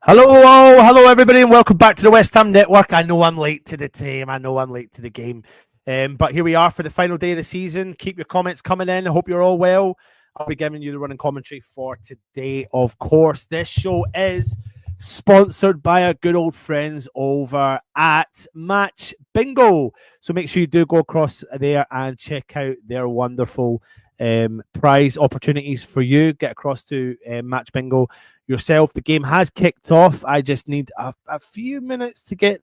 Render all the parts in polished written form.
Hello everybody, and welcome back to the West Ham Network. I know I'm late to the team. I know I'm late to the game, but here we are for the final day of the season. Keep your comments coming in. I hope you're all well. I'll be giving you the running commentary for today. Of course, this show is sponsored by our good old friends over at Match Bingo. So make sure you do go across there and check out their wonderful prize opportunities for you. Get across to Match Bingo yourself. The game has kicked off. I just need a few minutes to get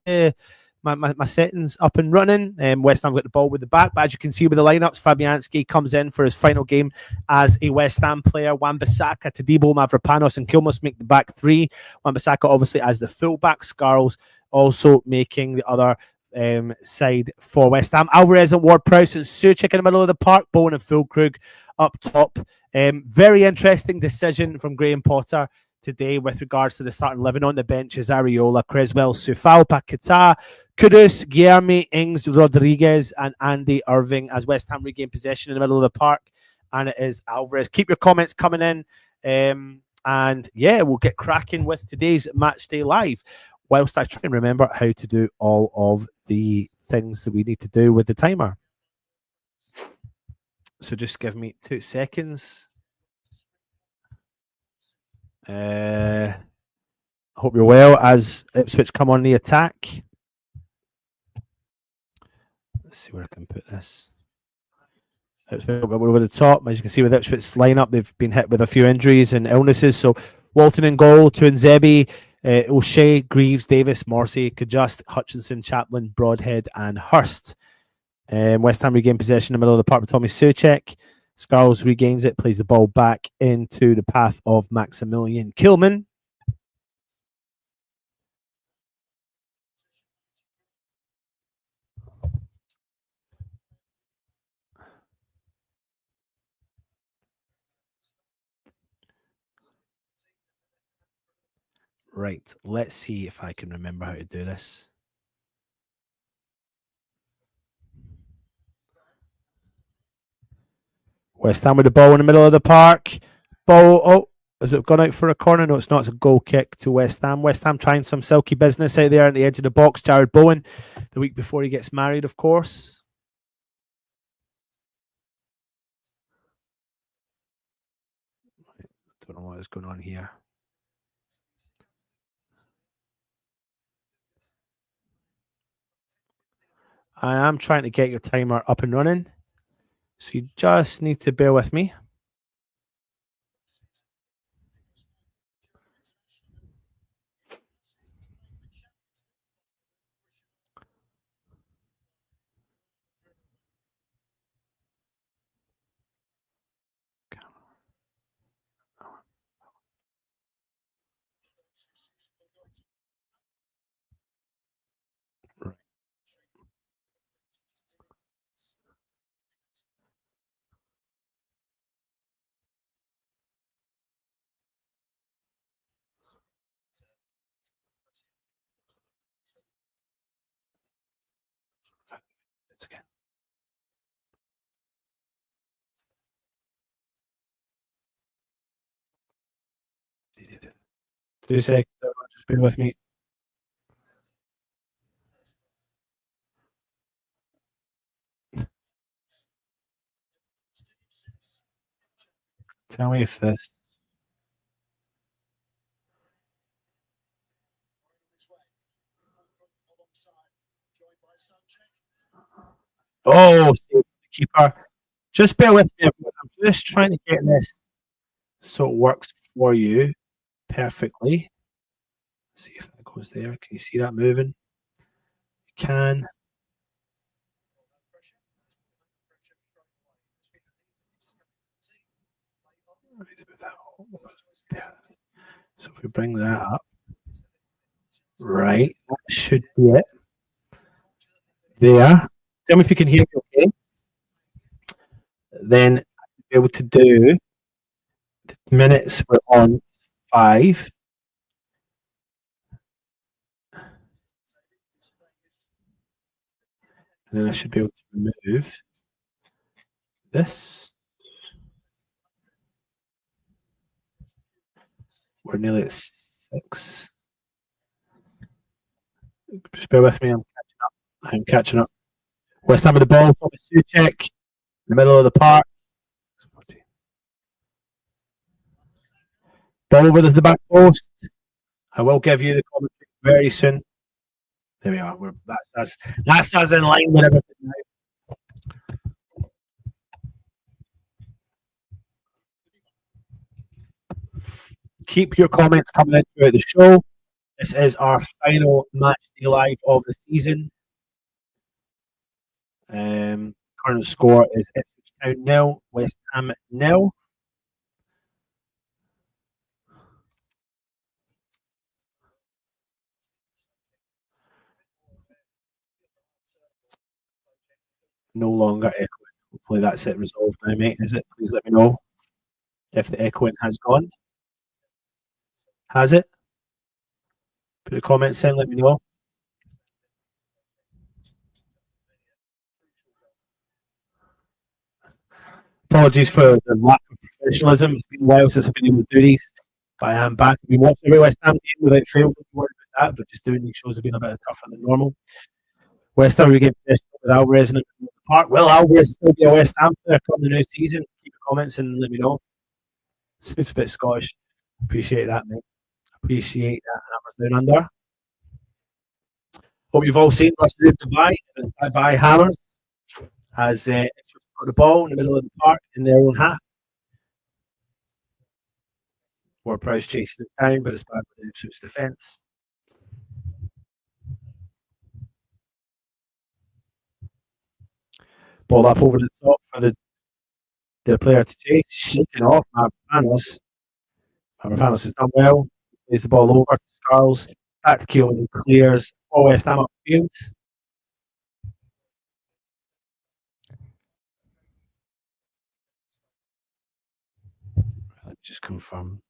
my settings up and running. West Ham got the ball with the back, but as you can see with the lineups, Fabianski comes in for his final game as a West Ham player. Wan-Bissaka, Tadibo, Mavropanos, and Kilmos make the back three. Wan-Bissaka obviously as the fullback. Scarles also making the other side for West Ham. Alvarez and Ward-Prowse and Souček in the middle of the park. Bowen and Füllkrug up top. Very interesting decision from Graham Potter today with regards to the starting 11. On the bench is Areola, Creswell, Sufal, Paquetá, Kudus, Guilherme, Ings, Rodriguez, and Andy Irving as West Ham regain possession in the middle of the park. And it is Alvarez. Keep your comments coming in. And yeah, we'll get cracking with today's Matchday Live whilst I try and remember how to do all of the things that we need to do with the timer. So just give me 2 seconds. Hope you're well as Ipswich come on the attack. Let's see where I can put this. Ipswich over the top. As you can see with Ipswich's lineup, they've been hit with a few injuries and illnesses. So Walton in goal, Tuanzebe, O'Shea, Greaves, Davis, Morsey, Kajust, Hutchinson, Chaplin, Broadhead, and Hurst. West Ham regain possession in the middle of the park with Tommy Souček. Scarles regains it, plays the ball back into the path of Maximilian Kilman. Right, let's see if I can remember how to do this. West Ham with the ball in the middle of the park. Ball, has it gone out for a corner? No, it's not. It's a goal kick to West Ham. West Ham trying some silky business out there at the edge of the box. Jared Bowen, the week before he gets married, of course. I don't know what is going on here. I am trying to get your timer up and running. So you just need to bear with me. It's okay. 2 seconds. Just bear with me. Tell me if this. Oh, keeper. Just bear with me. I'm just trying to get this so it works for you perfectly. Let's see if that goes there. Can you see that moving? You can. So if we bring that up, right, that should be it. There. Tell me if you can hear me okay. Then I'll be able to do the minutes we're on 5. And then I should be able to remove this. We're nearly at 6. Just bear with me. I'm catching up. West Ham with the ball. Suchek in the middle of the park. Ball over the back post. I will give you the commentary very soon. There we are. That's us in line with everything now. Keep your comments coming in throughout the show. This is our final match day live of the season. Current score is Ipswich Town 0, West Ham 0. No longer echoing. Hopefully that's it resolved now, mate. Is it? Please let me know if the echoing has gone. Has it? Put the comments in, let me know. Apologies for the lack of professionalism. It's been a while since I've been able to do these, but I am back. I've been watching every West Ham game without fail. Don't worry about that, but just doing these shows have been a bit tougher than normal. West Ham regained possession with Alvarez in the park. Will Alvarez still be a West Ham player come the new season? Keep your comments and let me know. It's a bit Scottish. Appreciate that, mate. Appreciate that. Hammers down under. Hope you've all seen Rusty Dubai. Bye Hammers has got the ball in the middle of the park in their own half. Ward-Prowse chasing it down, but it's bad with the Ipswich defence. Ball up over the top for the player to chase. Shaking off Mavropanos. Mavropanos has done well. Plays the ball over to Scarles. Back to Keelan, who clears for West Ham upfield. Let me just confirm.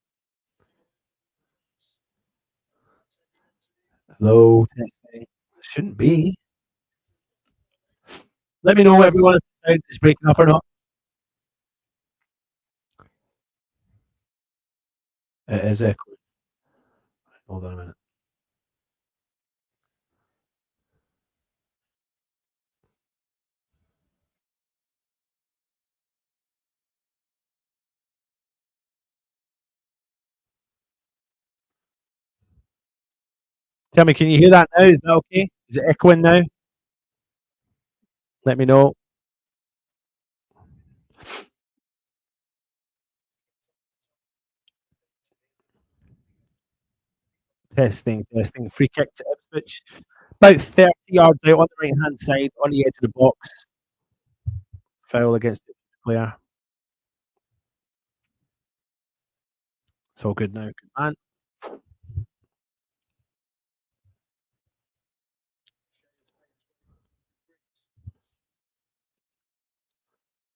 Hello, testing. Shouldn't be. Let me know, everyone, if the sound is breaking up or not. It is echoing. Hold on a minute. Tell me, can you hear that now? Is that okay? Is it echoing now? Let me know. Testing. Free kick to Ipswich. About 30 yards out on the right hand side, on the edge of the box. Foul against the player. It's all good now. Good man.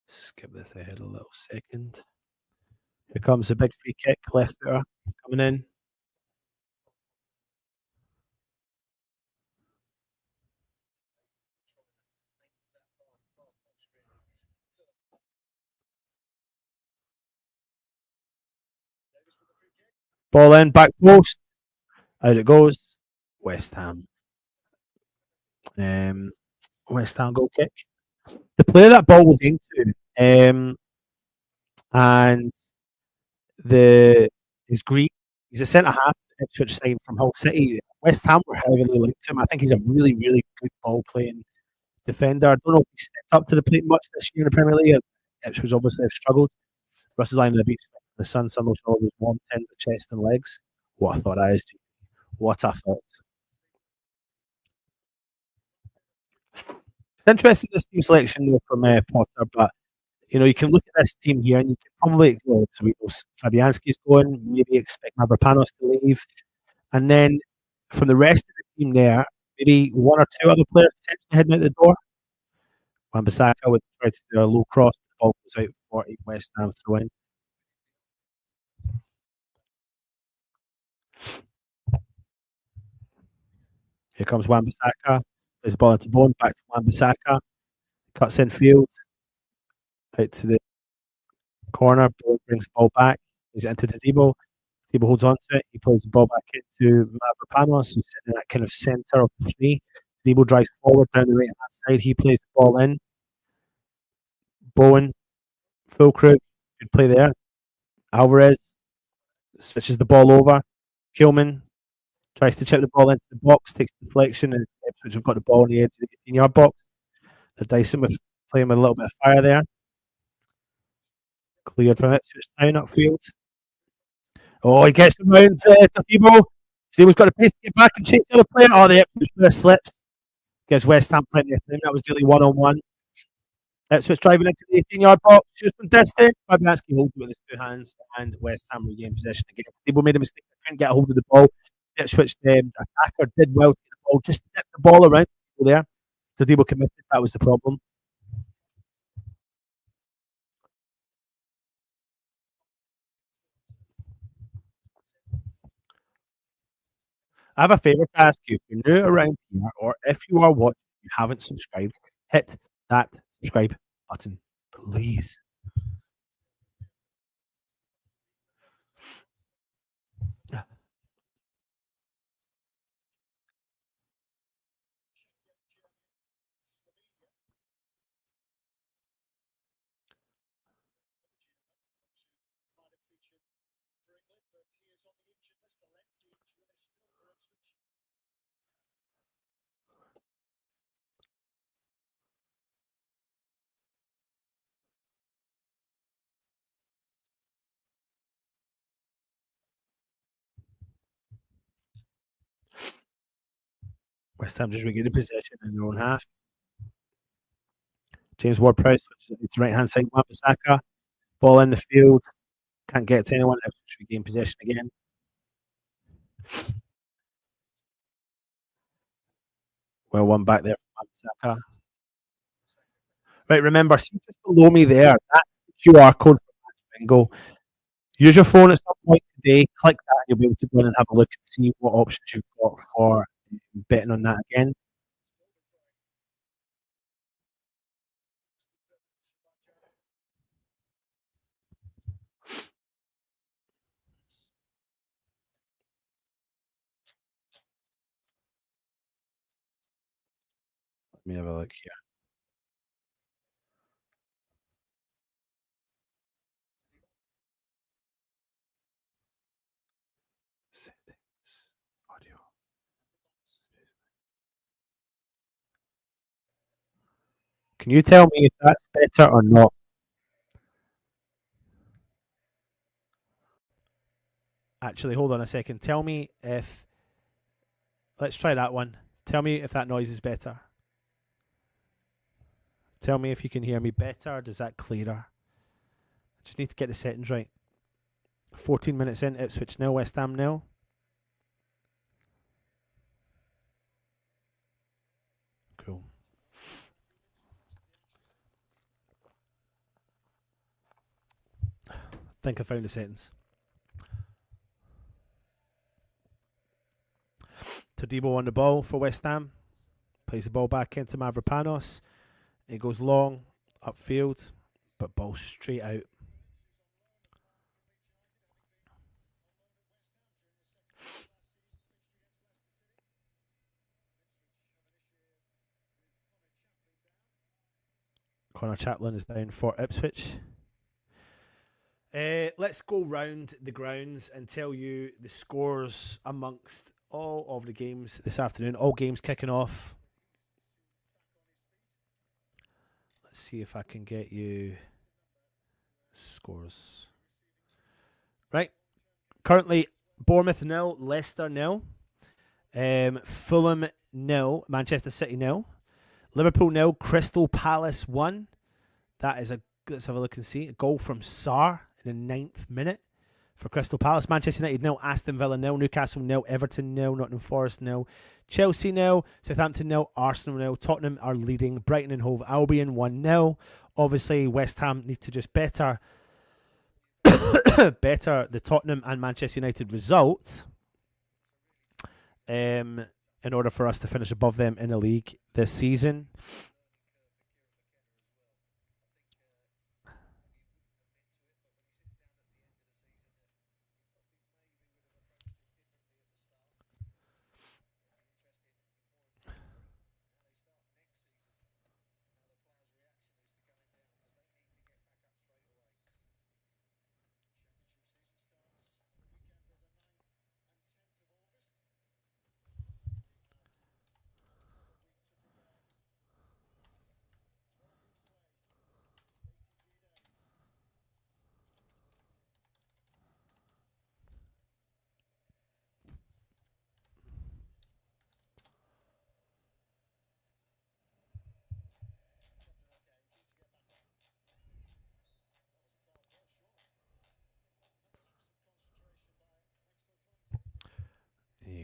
Skip this ahead a little second. Here comes a big free kick, left footer coming in. Ball in, back post. Out it goes. West Ham. West Ham goal kick. The player that ball was into, and is Green. He's a centre half. Ipswich signed from Hull City. West Ham were heavily linked to him. I think he's a really, really good ball playing defender. I don't know if he stepped up to the plate much this year in the Premier League. Ipswich obviously have struggled. Russ is lying on the beach. The sun, some of his warm tender chest and legs. What a thought that is. What a thought. It's interesting this team selection though from Potter, but you can look at this team here and you can probably so we know Fabianski's going, maybe expect Mavropanos to leave, and then from the rest of the team there, maybe one or two other players potentially heading out the door. Wan-Bissaka would try to do a low cross, the ball goes out for a West Ham throw in. Here comes Wan-Bissaka. There's the ball into Bone, back to Wan-Bissaka. Cuts in field. Out to the corner. Bone brings the ball back. He's into Todibo. Debo holds on to it. He plays the ball back into Mavropanos, who's sitting in that kind of centre of the three. Debo drives forward down the right hand side. He plays the ball in. Bowen, full crew, good play there. Alvarez switches the ball over. Kilman tries to chip the ball into the box, takes deflection, and Ipswich have got the ball on the edge of the 18-yard box. They're dicing with playing with a little bit of fire there. Cleared from Ipswich down upfield. Oh, he gets around to Debo. Debo's got a pace to get back and chase the other player. Oh, the Ipswich player slips. Gives West Ham plenty of time. That was nearly one-on-one. Ipswich driving into the 18-yard box. Shoots from distance. Fabianski holds it with his two hands, and West Ham regain possession again. Debo made a mistake. Couldn't get a hold of the ball. Ipswich attacker did well to get the ball. Just tipped the ball around there. So Debo committed. That was the problem. I have a favour to ask you. If you're new around here, or if you are watching, you haven't subscribed, hit that subscribe button, please. West Ham just regaining possession in their own half. James Ward-Prowse switches it to right-hand side. Wan-Bissaka, ball in the field. Can't get to anyone. Ipswich regain possession again. Well, one back there from Wan-Bissaka. Right, remember, see just below me there, that's the QR code for Match Bingo. Use your phone at some point today, click that, and you'll be able to go in and have a look and see what options you've got for betting on that again. Let me have a look here. Settings, audio. Can you tell me if that's better or not? Actually, hold on a second. Tell me if. Let's try that one. Tell me if that noise is better. Tell me if you can hear me better. Does that clearer? I just need to get the settings right. 14 minutes in, Ipswich nil, West Ham nil. Cool. I think I found the settings. Todibo on the ball for West Ham. Plays the ball back into Mavropanos. It goes long, upfield, but ball straight out. Connor Chaplin is down for Ipswich. Let's go round the grounds and tell you the scores amongst all of the games this afternoon. All games kicking off. Let's see if I can get you scores. Right. Currently, Bournemouth 0, Leicester 0, Fulham 0, Manchester City 0, Liverpool 0, Crystal Palace 1. That is let's have a look and see. A goal from Sarr in the 9th minute for Crystal Palace. Manchester United 0, Aston Villa 0, Newcastle 0, Everton 0, Nottingham Forest 0, Chelsea 0, Southampton 0, Arsenal 0, Tottenham are leading, Brighton and Hove Albion 1-0. Obviously, West Ham need to just better the Tottenham and Manchester United result in order for us to finish above them in the league this season.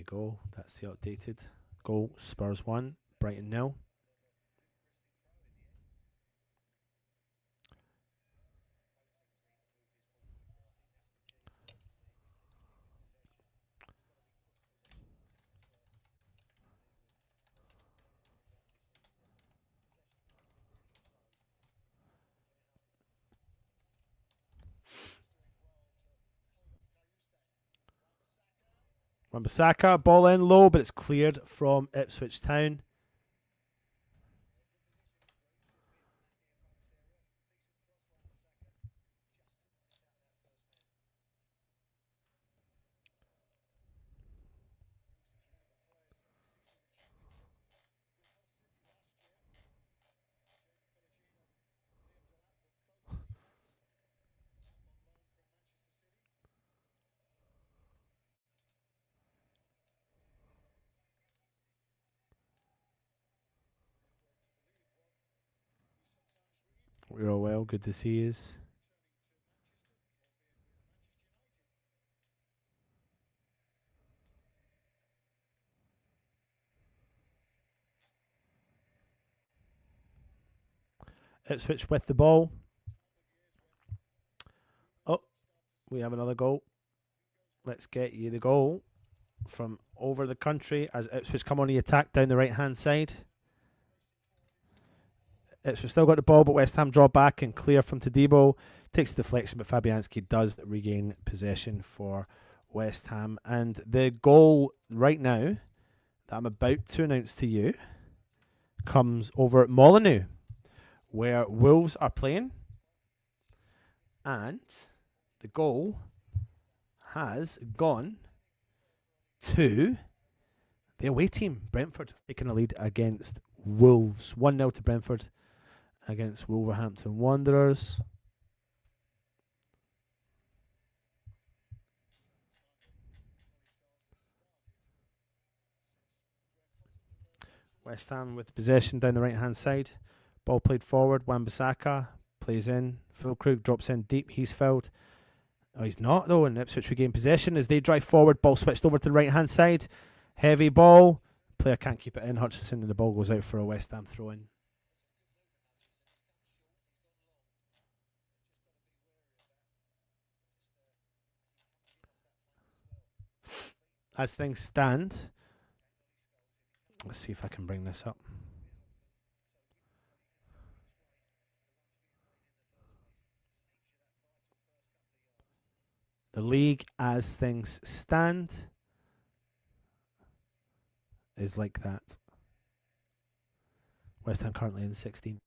you go. That's the updated goal. Spurs 1, Brighton 0. Wan-Bissaka, ball in low, but it's cleared from Ipswich Town. We're all well. Good to see you. Ipswich with the ball. Oh, we have another goal. Let's get you the goal from over the country as Ipswich come on the attack down the right-hand side. Ipswich still got the ball, but West Ham draw back and clear from Todibo. Takes the deflection, but Fabianski does regain possession for West Ham. And the goal right now that I'm about to announce to you comes over at Molineux, where Wolves are playing. And the goal has gone to the away team, Brentford, taking a lead against Wolves. 1-0 to Brentford against Wolverhampton Wanderers. West Ham with possession down the right-hand side. Ball played forward. Wan-Bissaka plays in. Fulkrug drops in deep. He's fouled. Oh, he's not, though, and Ipswich regain possession as they drive forward. Ball switched over to the right-hand side. Heavy ball. Player can't keep it in. Hutchinson, and the ball goes out for a West Ham throw-in. As things stand, let's see if I can bring this up. The league, as things stand, is like that. West Ham currently in 16th.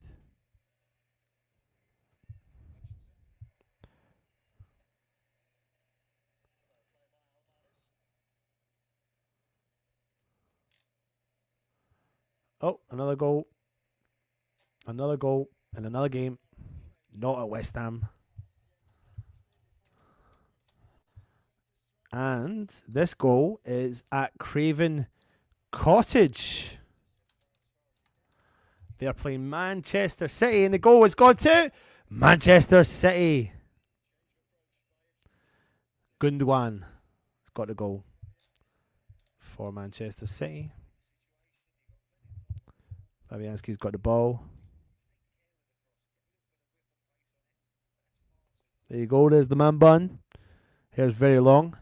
Oh, another goal. Another goal in another game. Not at West Ham. And this goal is at Craven Cottage. They are playing Manchester City, and the goal has gone to Manchester City. Gundogan has got the goal for Manchester City. Fabianski's got the ball. There you go. There's the man bun. Hair's very long.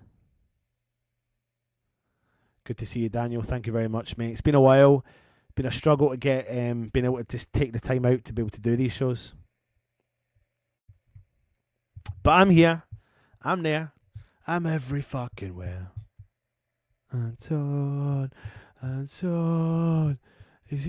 Good to see you, Daniel. Thank you very much, mate. It's been a while. It's been a struggle to get being able to just take the time out to be able to do these shows. But I'm here. I'm there. I'm every fucking where. And so on. And so on. He's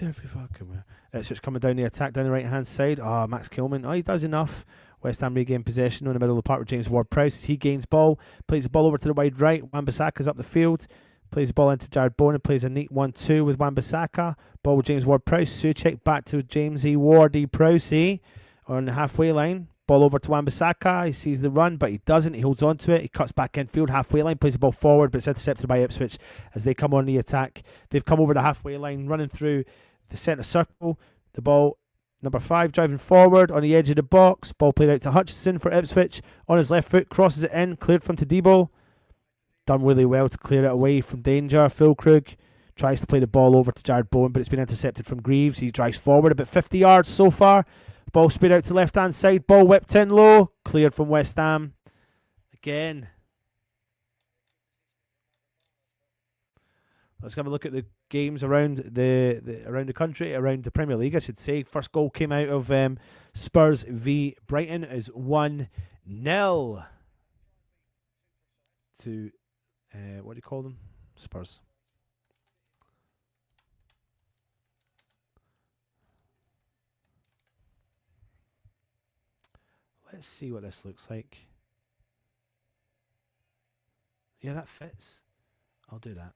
every fucking where. So it's coming down the attack down the right hand side. Max Kilman. He does enough. West Ham regain possession in the middle of the park with James Ward-Prowse. He gains ball, plays the ball over to the wide right. Wan-Bissaka's up the field, plays the ball into Jared Bowen and plays a neat 1-2 with Wan-Bissaka. Ball with James Ward-Prowse. Souček back to James Ward-Prowse on the halfway line. Ball over to Wan-Bissaka. He sees the run, but he doesn't. He holds on to it. He cuts back infield, halfway line, plays the ball forward, but it's intercepted by Ipswich as they come on the attack. They've come over the halfway line, running through the centre circle. The ball, number 5, driving forward on the edge of the box. Ball played out to Hutchinson for Ipswich. On his left foot, crosses it in, cleared from Todibo. done really well to clear it away from danger. Fulkrug tries to play the ball over to Jared Bowen, but it's been intercepted from Greaves. He drives forward about 50 yards so far. Ball spit out to left-hand side. Ball whipped in low. Cleared from West Ham. Again. Let's have a look at the games around the country, around the Premier League, I should say. First goal came out of Spurs v Brighton is 1-0 to what do you call them? Spurs. Let's see what this looks like. Yeah, that fits. I'll do that.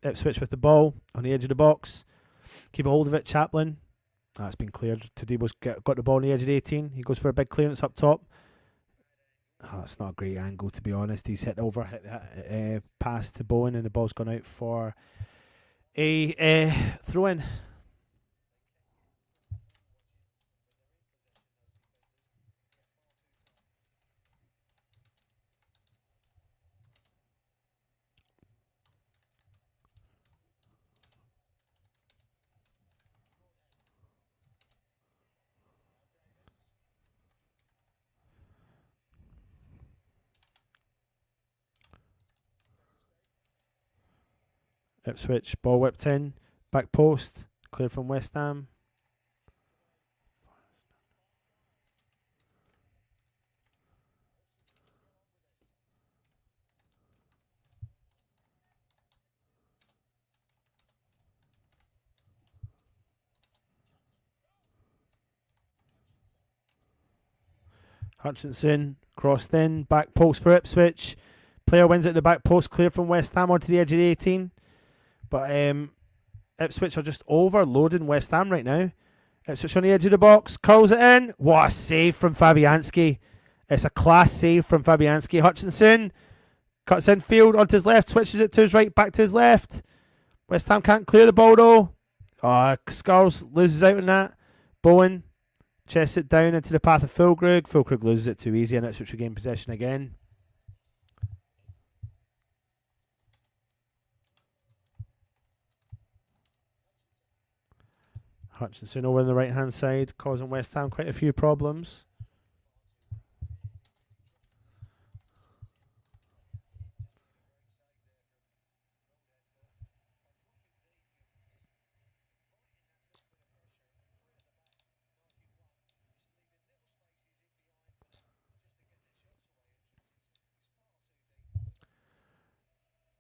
Ipswich with the ball on the edge of the box. Keep a hold of it, Chaplin. That's been cleared. Tadebo's got the ball on the edge of the 18. He goes for a big clearance up top. Oh, it's not a great angle, to be honest. He's hit that pass to Bowen, and the ball's gone out for a throw-in. Ipswich, ball whipped in, back post, cleared from West Ham. Hutchinson, crossed in, back post for Ipswich. Player wins at the back post, cleared from West Ham onto the edge of the 18. But Ipswich are just overloading West Ham right now. Ipswich on the edge of the box, curls it in. What a save from Fabianski. It's a class save from Fabianski. Hutchinson cuts in field onto his left, switches it to his right, back to his left. West Ham can't clear the ball though. Skulls loses out on that. Bowen chests it down into the path of Fulkrug. Fulkrug loses it too easy, and Ipswich regain possession again. Hutchinson over on the right-hand side, causing West Ham quite a few problems.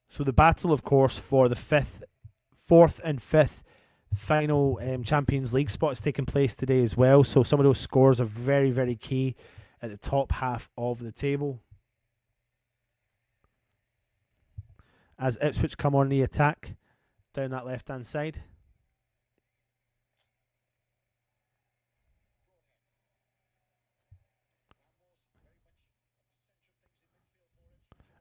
So the battle, of course, for the fourth and fifth final Champions League spot is taking place today as well. So some of those scores are very, very key at the top half of the table. As Ipswich come on the attack down that left-hand side.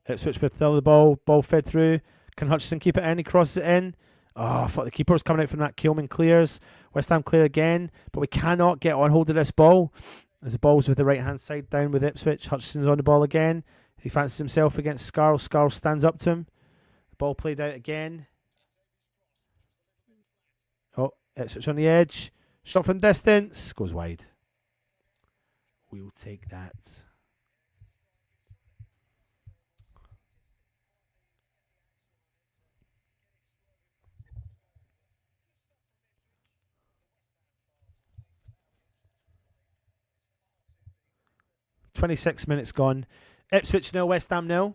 Ipswich with the ball fed through. Can Hutchinson keep it in? He crosses it in. Oh, I thought the keeper was coming out from that. Keelman clears. West Ham clear again, but we cannot get on hold of this ball. As the ball's with the right-hand side down with Ipswich. Hutchinson's on the ball again. He fancies himself against Scarl. Scarl stands up to him. The ball played out again. Oh, Ipswich on the edge. Shot from distance. Goes wide. We'll take that. .26 minutes gone. Ipswich 0, West Ham 0.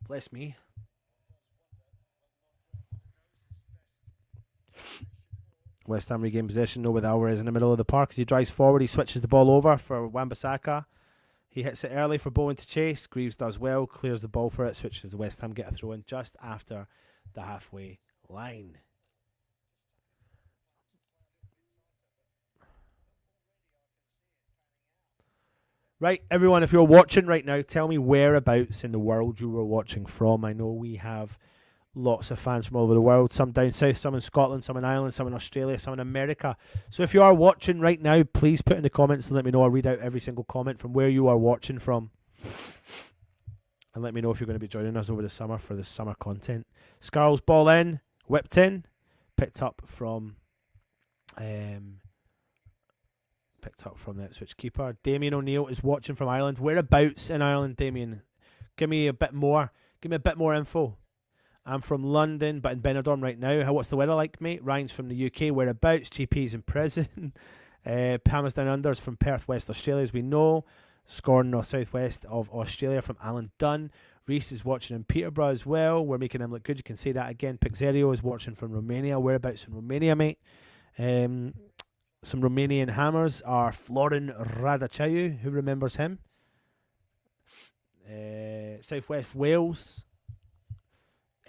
Bless me. West Ham regain possession, no, with Alvarez in the middle of the park as he drives forward. He switches the ball over for Wan-Bissaka. He hits it early for Bowen to chase. Greaves does well, clears the ball for it, switches the West Ham get a throw in just after the halfway line. Right, everyone, if you're watching right now, tell me whereabouts in the world you were watching from. I know we have lots of fans from all over the world, some down south, some in Scotland, some in Ireland, some in Australia, some in America. So if you are watching right now, please put in the comments and let me know. I'll read out every single comment from where you are watching from. And let me know if you're going to be joining us over the summer for the summer content. Scarl's ball in, whipped in, picked up from the Ipswich keeper. Damien O'Neill is watching from Ireland. Whereabouts in Ireland, Damien? Give me a bit more. Give me a bit more info. I'm from London, but in Benidorm right now. What's the weather like, mate? Ryan's from the UK. Whereabouts? GP's in prison. Pam's Down Under is from Perth, West Australia, as we know. Scorn, north southwest of Australia, from Alan Dunn. Reese is watching in Peterborough as well. We're making him look good. You can say that again. Pixerio is watching from Romania. Whereabouts in Romania, mate? Some Romanian hammers are Florin Radaceau. Who remembers him? Southwest Wales.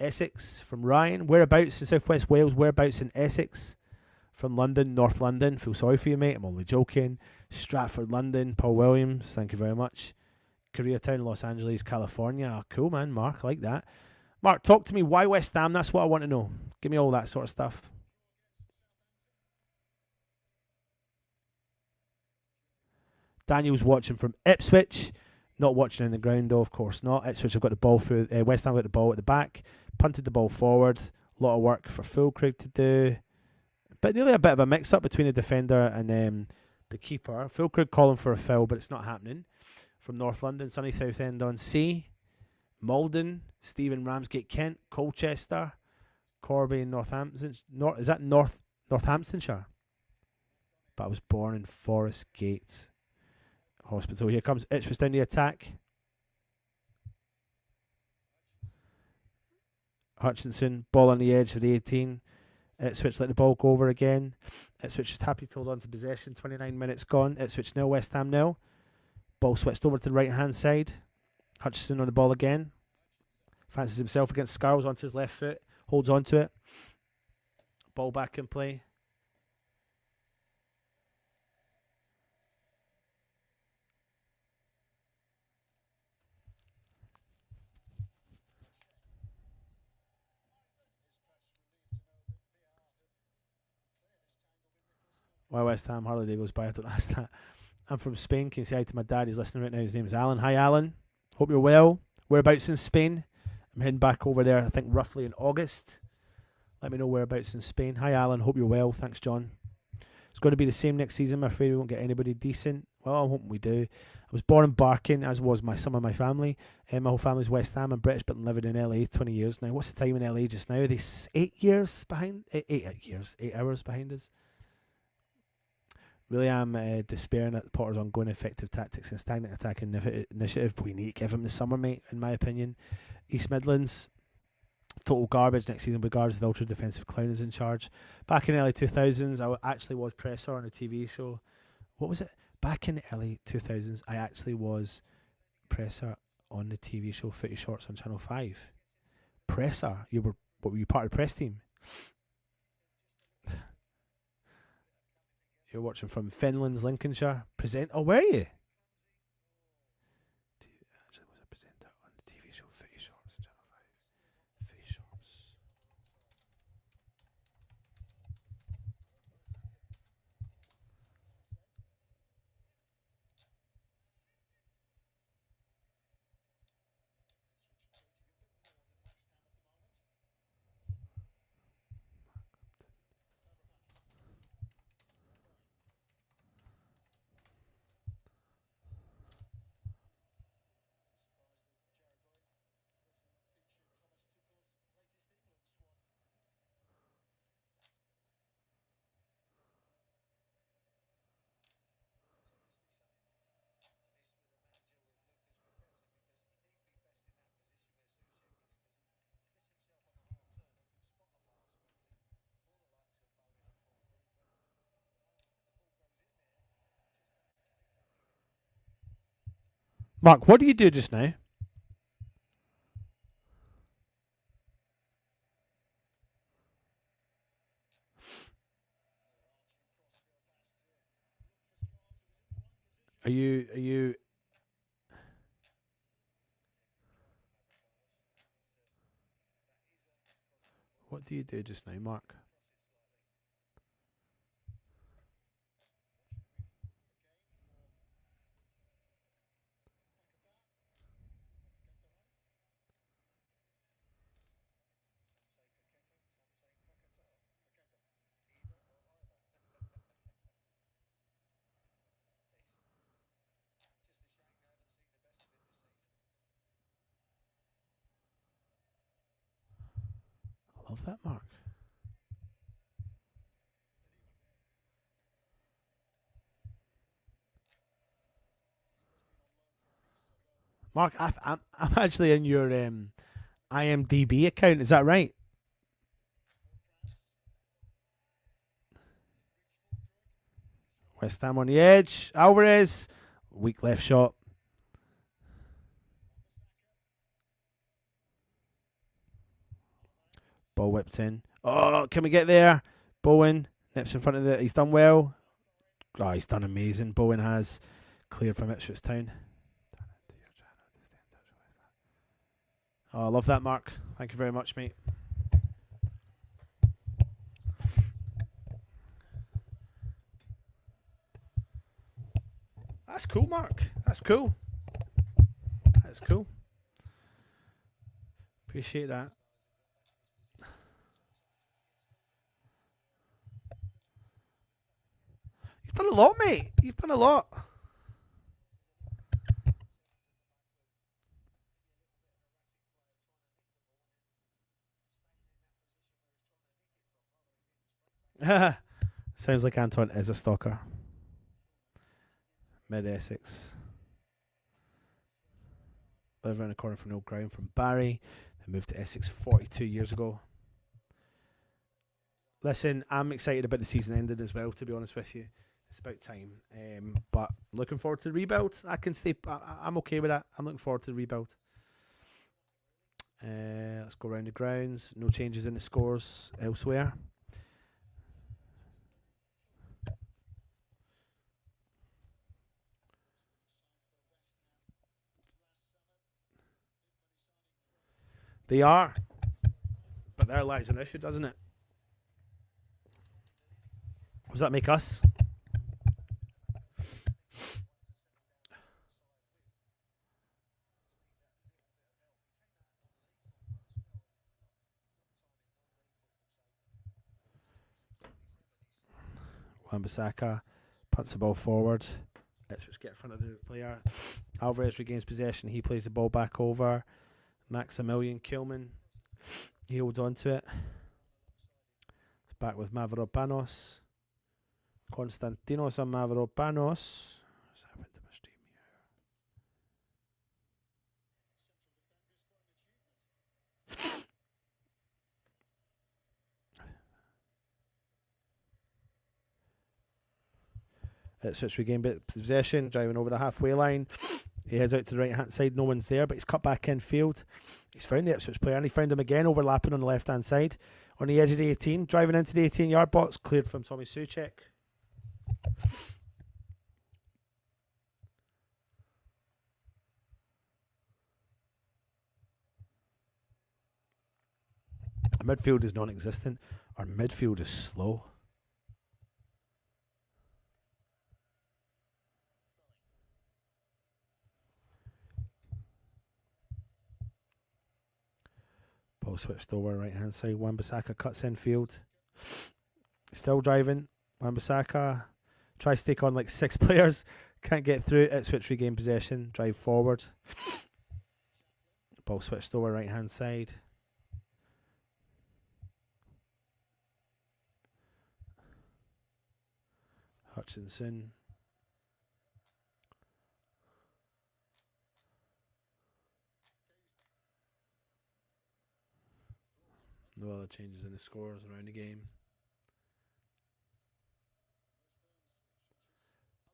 Essex from Ryan. Whereabouts in Southwest Wales? Whereabouts in Essex? From London, North London. Feel sorry for you, mate. I'm only joking. Stratford, London. Paul Williams. Thank you very much. Koreatown, Los Angeles, California. Oh, cool, man. Mark, I like that. Mark, talk to me. Why West Ham? That's what I want to know. Give me all that sort of stuff. Daniel's watching from Ipswich. Not watching in the ground, though, of course not. Ipswich have got the ball through. West Ham got the ball at the back. Punted the ball forward. A lot of work for Fulkrug to do. But nearly a bit of a mix-up between the defender and the keeper. Fulkrug calling for a foul, but it's not happening. From North London, Sunny Southend on Sea. Malden, Stephen Ramsgate, Kent, Colchester, Corby, Northampton. Is that Northamptonshire? But I was born in Forest Gate Hospital. Here comes Ipswich down the attack. Hutchinson, ball on the edge for the 18. Ipswich let the ball go over again. Ipswich is happy to hold on to possession. 29 minutes gone. Ipswich nil, West Ham nil. Ball switched over to the right hand side. Hutchinson on the ball again. Fancies himself against Scarles onto his left foot. Holds on to it. Ball back in play. Why West Ham hardly day goes by, I don't ask that. I'm from Spain. Can you say hi to my dad? He's listening right now. His name is Alan. Hi, Alan. Hope you're well. Whereabouts in Spain? I'm heading back over there, I think, roughly in August. Let me know whereabouts in Spain. Hi, Alan. Hope you're well. Thanks, John. It's going to be the same next season. I'm afraid we won't get anybody decent. Well, I'm hoping we do. I was born in Barking, as was some of my family. My whole family's West Ham. I'm British, but I'm living in LA 20 years now. What's the time in LA just now? Are they 8 years behind? 8 hours behind us. Really am despairing at Potter's ongoing effective tactics and stagnant attacking initiative. But we need to give him the summer, mate, in my opinion. East Midlands, total garbage next season. Regards with ultra defensive clown is in charge. Back in the early 2000s, I actually was presser on a TV show. What was it? Back in the early 2000s, I actually was presser on the TV show Footy Shorts on Channel 5. Presser? Were you part of the press team? You're watching from Fenlands, Lincolnshire. Oh, were you? Actually, was a presenter on the TV show Footy Shorts on Channel 5. Footy Shorts. Mark, what do you do just now? Are you? What do you do just now, Mark? I love that, Mark. Mark, I'm actually in your IMDb account. Is that right? West Ham on the edge. Alvarez, weak left shot. Ball whipped in. Oh, can we get there? Bowen nips in front of the. He's done well. Oh, he's done amazing. Bowen has cleared from Ipswich Town. Oh, I love that, Mark. Thank you very much, mate. That's cool, Mark. That's cool. That's cool. Appreciate that. You've done a lot, mate. You've done a lot. Sounds like Anton is a stalker. Mid Essex. Live around the corner from Old Ground from Barry. They moved to Essex 42 years ago. Listen, I'm excited about the season ending as well, to be honest with you. It's about time. But looking forward to the rebuild. I can stay. I'm okay with that. I'm looking forward to the rebuild. Let's go around the grounds. No changes in the scores elsewhere. They are. But there lies an issue, doesn't it? What does that make us? Wan-Bissaka punts the ball forward. Ipswich get in front of the player. Alvarez regains possession. He plays the ball back over. Maximilian Kilman. He holds on to it. It's back with Mavropanos. Konstantinos on Mavropanos. What's happened to my stream here? Ipswich regain possession, driving over the halfway line. He heads out to the right hand side. No one's there, but he's cut back in field. He's found the Ipswich player, and he found him again, overlapping on the left hand side. On the edge of the 18, driving into the 18-yard box, cleared from Tommy Suchek. Our midfield is non-existent. Our midfield is slow. Ball switched over right hand side. Wan-Bissaka cuts in field. Still driving. Wan-Bissaka tries to take on like 6 players. Can't get through. Ipswich regain possession. Drive forward. Ball switched over right hand side. Hutchinson. No other changes in the scores around the game.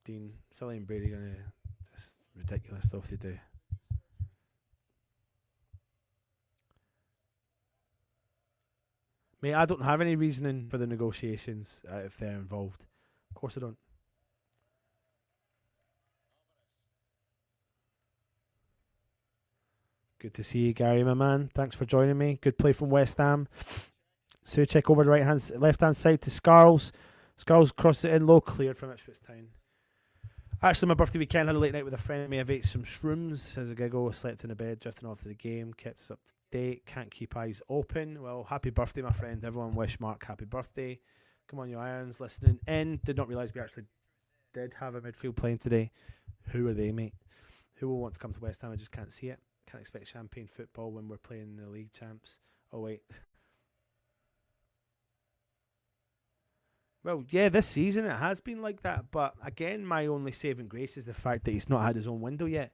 Dean, Silly and Brady going to just Ridiculous stuff they do. Mate, I don't have any reasoning for the negotiations if they're involved. Of course I don't. Good to see you, Gary, my man. Thanks for joining me. Good play from West Ham. Suchek over the left hand side to Scarles. Scarles crosses it in low, cleared from Ipswich Town. Actually, my birthday weekend, had a late night with a friend of me. I've ate some shrooms as a giggle, slept in a bed, drifting off to the game, kept us up to date, can't keep eyes open. Well, happy birthday, my friend. Everyone wish Mark happy birthday. Come on, you irons, listening in. Did not realise we actually did have a midfield playing today. Who are they, mate? Who will want to come to West Ham? I just can't see it. Can't expect champagne football when we're playing in the league champs. Oh, wait. Well, yeah, this season it has been like that. But again, my only saving grace is the fact that he's not had his own window yet.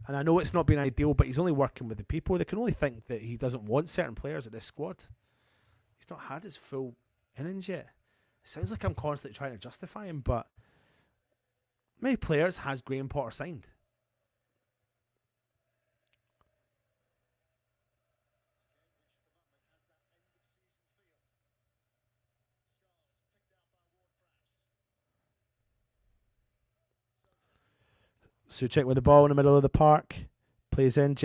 And I know it's not been ideal, but he's only working with the people. They can only think that he doesn't want certain players at this squad. He's not had his full innings yet. It sounds like I'm constantly trying to justify him, but how many players has Graham Potter signed? Suchek with the ball in the middle of the park. Plays in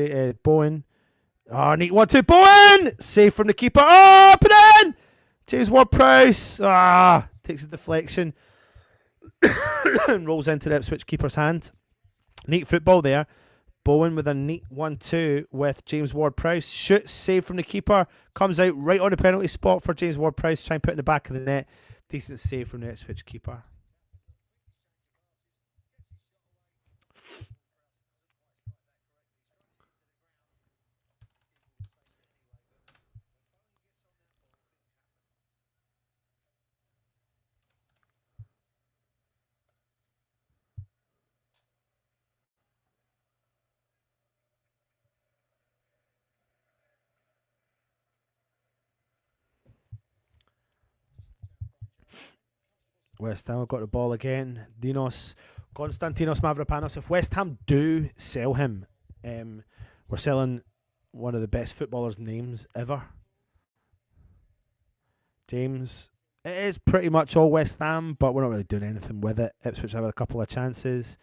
Bowen. Oh, neat 1-2. Bowen! Save from the keeper. Oh, put it in! James Ward-Prowse. Takes a deflection. And rolls into the Ipswich keeper's hand. Neat football there. Bowen with a neat 1-2 with James Ward-Prowse. Shoots, save from the keeper. Comes out right on the penalty spot for James Ward-Prowse. Try and put it in the back of the net. Decent save from the Ipswich keeper. West Ham have got the ball again. Konstantinos Mavropanos. If West Ham do sell him, we're selling one of the best footballers' names ever. James. It is pretty much all West Ham, but we're not really doing anything with it. Ipswich have had a couple of chances.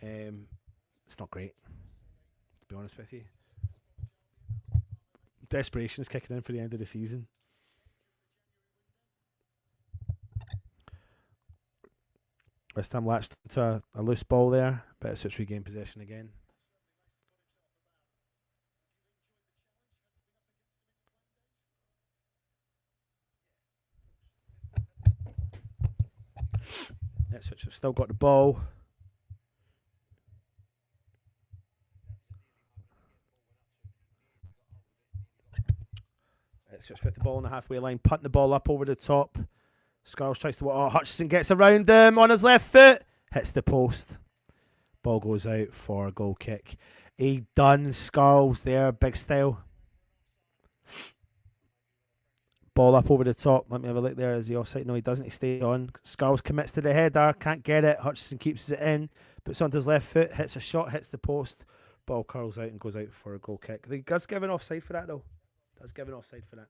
It's not great, to be honest with you. Desperation is kicking in for the end of the season. West Ham latched into a loose ball there, but Ipswich regain possession again. Ipswich have still got the ball. Ipswich with the ball on the halfway line, punting the ball up over the top. Scarles tries to... Hutchinson gets around him on his left foot. Hits the post. Ball goes out for a goal kick. He done Scarles there, big style. Ball up over the top. Let me have a look there. Is he offside? No, he doesn't. He stays on. Scarles commits to the header. Can't get it. Hutchinson keeps it in. Puts onto his left foot. Hits a shot. Hits the post. Ball curls out and goes out for a goal kick. He does give an offside for that, though. Does give an offside for that.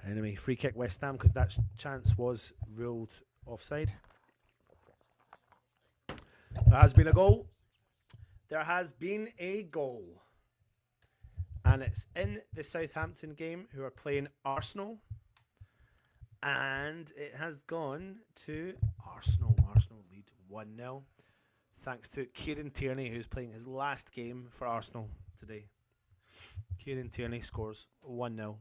Enemy free kick West Ham because that chance was ruled offside. There has been a goal. There has been a goal. And it's in the Southampton game who are playing Arsenal. And it has gone to Arsenal. Arsenal lead 1-0. Thanks to Kieran Tierney, who's playing his last game for Arsenal today. Kieran Tierney scores 1-0.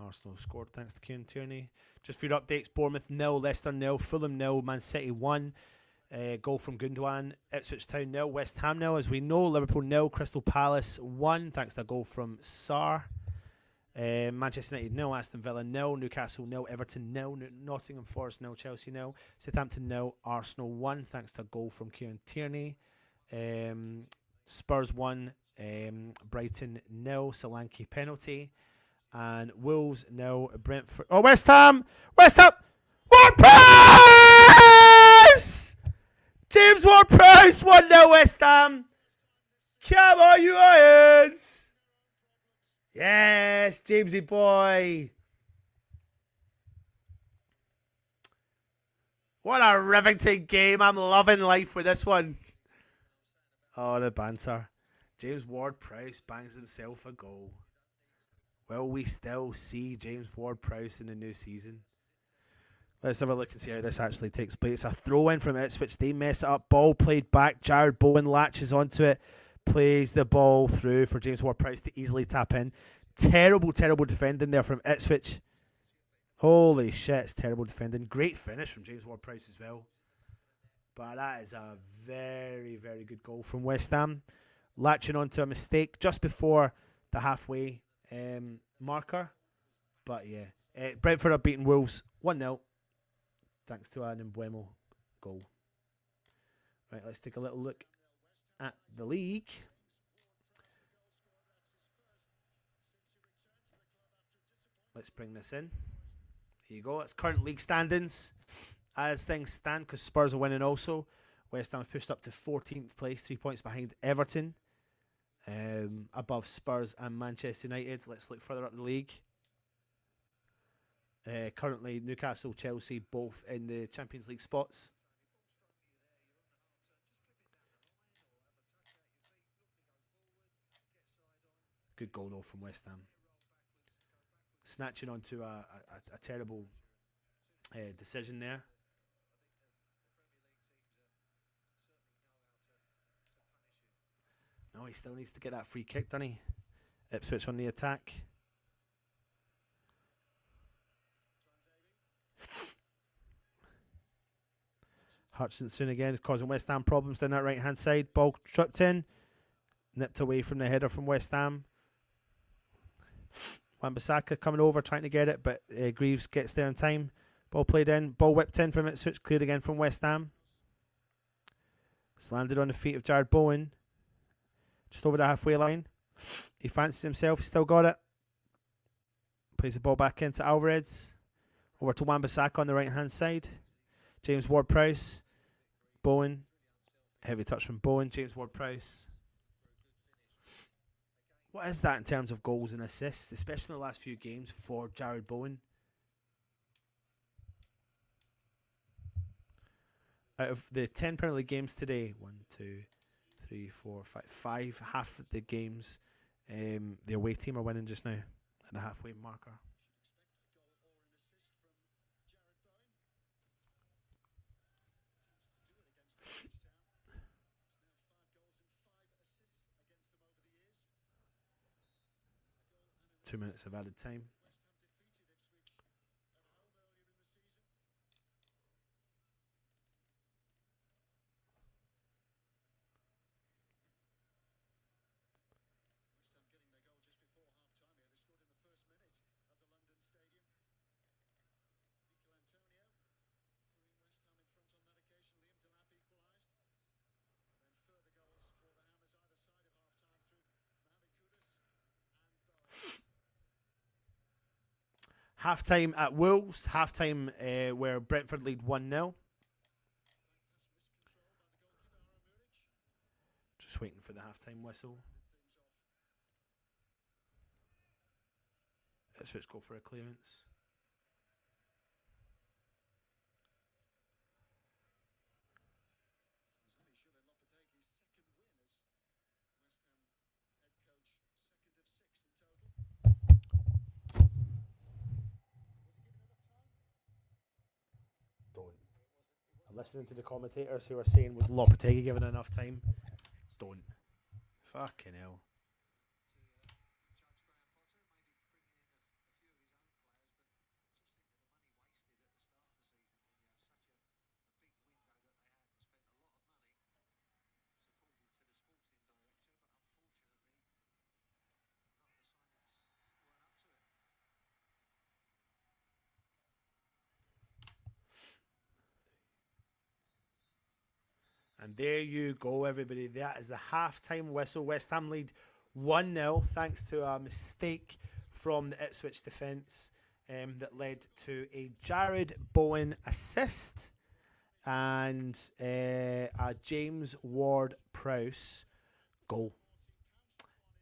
Arsenal scored thanks to Kieran Tierney. Just for your updates, Bournemouth 0, Leicester 0, Fulham 0, Man City 1. Goal from Gundogan. Ipswich Town 0, West Ham 0. As we know, Liverpool 0, Crystal Palace 1, thanks to a goal from Sarr. Manchester United 0, Aston Villa 0, Newcastle 0, Everton 0, Nottingham Forest 0, Chelsea 0, Southampton 0, Arsenal 1, thanks to a goal from Kieran Tierney. Spurs 1, Brighton 0, Solanke penalty. And Wolves 0, Brentford. Oh, West Ham! West Ham! Ward-Prowse! James Ward-Prowse 1-0 West Ham. Come on, you Irons! Yes, Jamesy boy. What a riveting game. I'm loving life with this one. Oh, the banter. James Ward-Prowse bangs himself a goal. Will we still see James Ward-Prowse in the new season? Let's have a look and see how this actually takes place. A throw in from Ipswich. They mess it up. Ball played back. Jared Bowen latches onto it. Plays the ball through for James Ward-Prowse to easily tap in. Terrible, terrible defending there from Ipswich. Holy shit, it's terrible defending. Great finish from James Ward-Prowse as well. But that is a very, very good goal from West Ham. Latching onto a mistake just before the halfway marker. But yeah, Brentford have beaten Wolves 1-0. Thanks to an Embuemo goal. Right, let's take a little look at the league. Let's bring this in. There you go. It's current league standings. As things stand, because Spurs are winning also, West Ham have pushed up to 14th place, 3 points behind Everton. Above Spurs and Manchester United. Let's look further up the league. Currently, Newcastle, Chelsea, both in the Champions League spots. Good goal though from West Ham. Snatching onto a terrible decision there. No, he still needs to get that free kick, doesn't he? Ipswich on the attack. Hutchinson again is causing West Ham problems down that right-hand side. Ball tripped in. Nipped away from the header from West Ham. Wan-Bissaka coming over, trying to get it, but Greaves gets there in time. Ball played in. Ball whipped in from Ipswich. Cleared again from West Ham. It's landed on the feet of Jared Bowen. Just over the halfway line. He fancies himself. He's still got it. Plays the ball back into Alvarez. Over to Wan-Bissaka on the right-hand side. James Ward-Prowse. Bowen. Heavy touch from Bowen. James Ward-Prowse. What is that in terms of goals and assists, especially in the last few games for Jared Bowen? Out of the 10 Premier League games today, 1, 2, 3, 4, 5, half of the games, the away team are winning just now at the halfway marker. Two minutes of added time. Half-time at Wolves. Half-time where Brentford lead 1-0. Just waiting for the half-time whistle. Ipswich go for a clearance. I'm listening to the commentators who are saying, was Lopetegui given enough time? Don't. Fucking hell. And there you go, everybody. That is the half-time whistle. West Ham lead 1-0 thanks to a mistake from the Ipswich defence that led to a Jared Bowen assist and a James Ward-Prowse goal.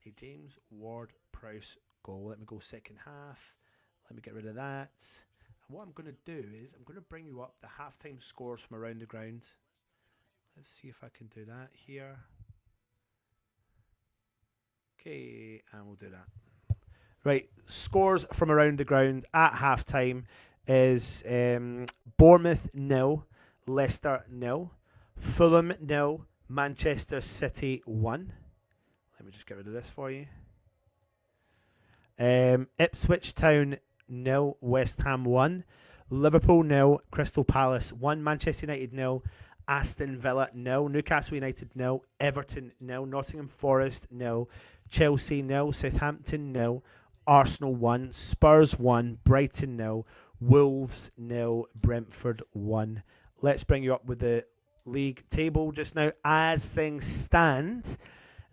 A James Ward-Prowse goal. Let me go second half. Let me get rid of that. And what I'm going to do is I'm going to bring you up the half-time scores from around the ground. Let's see if I can do that here. Okay, and we'll do that. Right, scores from around the ground at half-time is Bournemouth 0, Leicester 0, Fulham 0, Manchester City 1. Let me just get rid of this for you. Ipswich Town 0, West Ham 1, Liverpool 0, Crystal Palace 1, Manchester United 0, Aston Villa 0, Newcastle United 0, Everton 0, Nottingham Forest 0, Chelsea 0, Southampton 0, Arsenal 1, Spurs 1, Brighton 0, Wolves 0, Brentford 1. Let's bring you up with the league table just now. As things stand,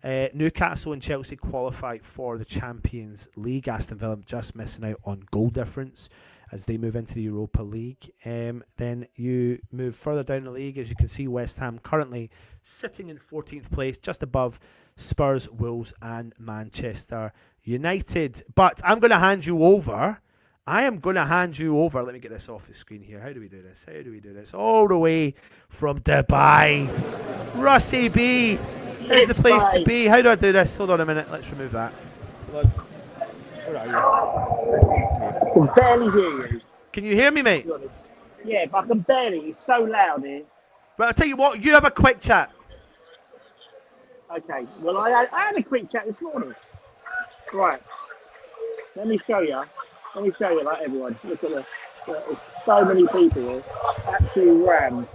Newcastle and Chelsea qualify for the Champions League. Aston Villa just missing out on goal difference as they move into the Europa League. Then you move further down the league. As you can see, West Ham currently sitting in 14th place, just above Spurs, Wolves and Manchester United. But I'm going to hand you over. Let me get this off the screen here. How do we do this? All the way from Dubai. Russie B is the place to be. How do I do this? Hold on a minute. Let's remove that. Look. Where are you? I can barely hear you. Can you hear me, mate? Yeah, but I can barely. It's so loud here. But I'll tell you what, you have a quick chat. Okay. Well, I had a quick chat this morning. Right. Let me show you, like everyone. Look at this. There's so many people here. Absolutely rammed.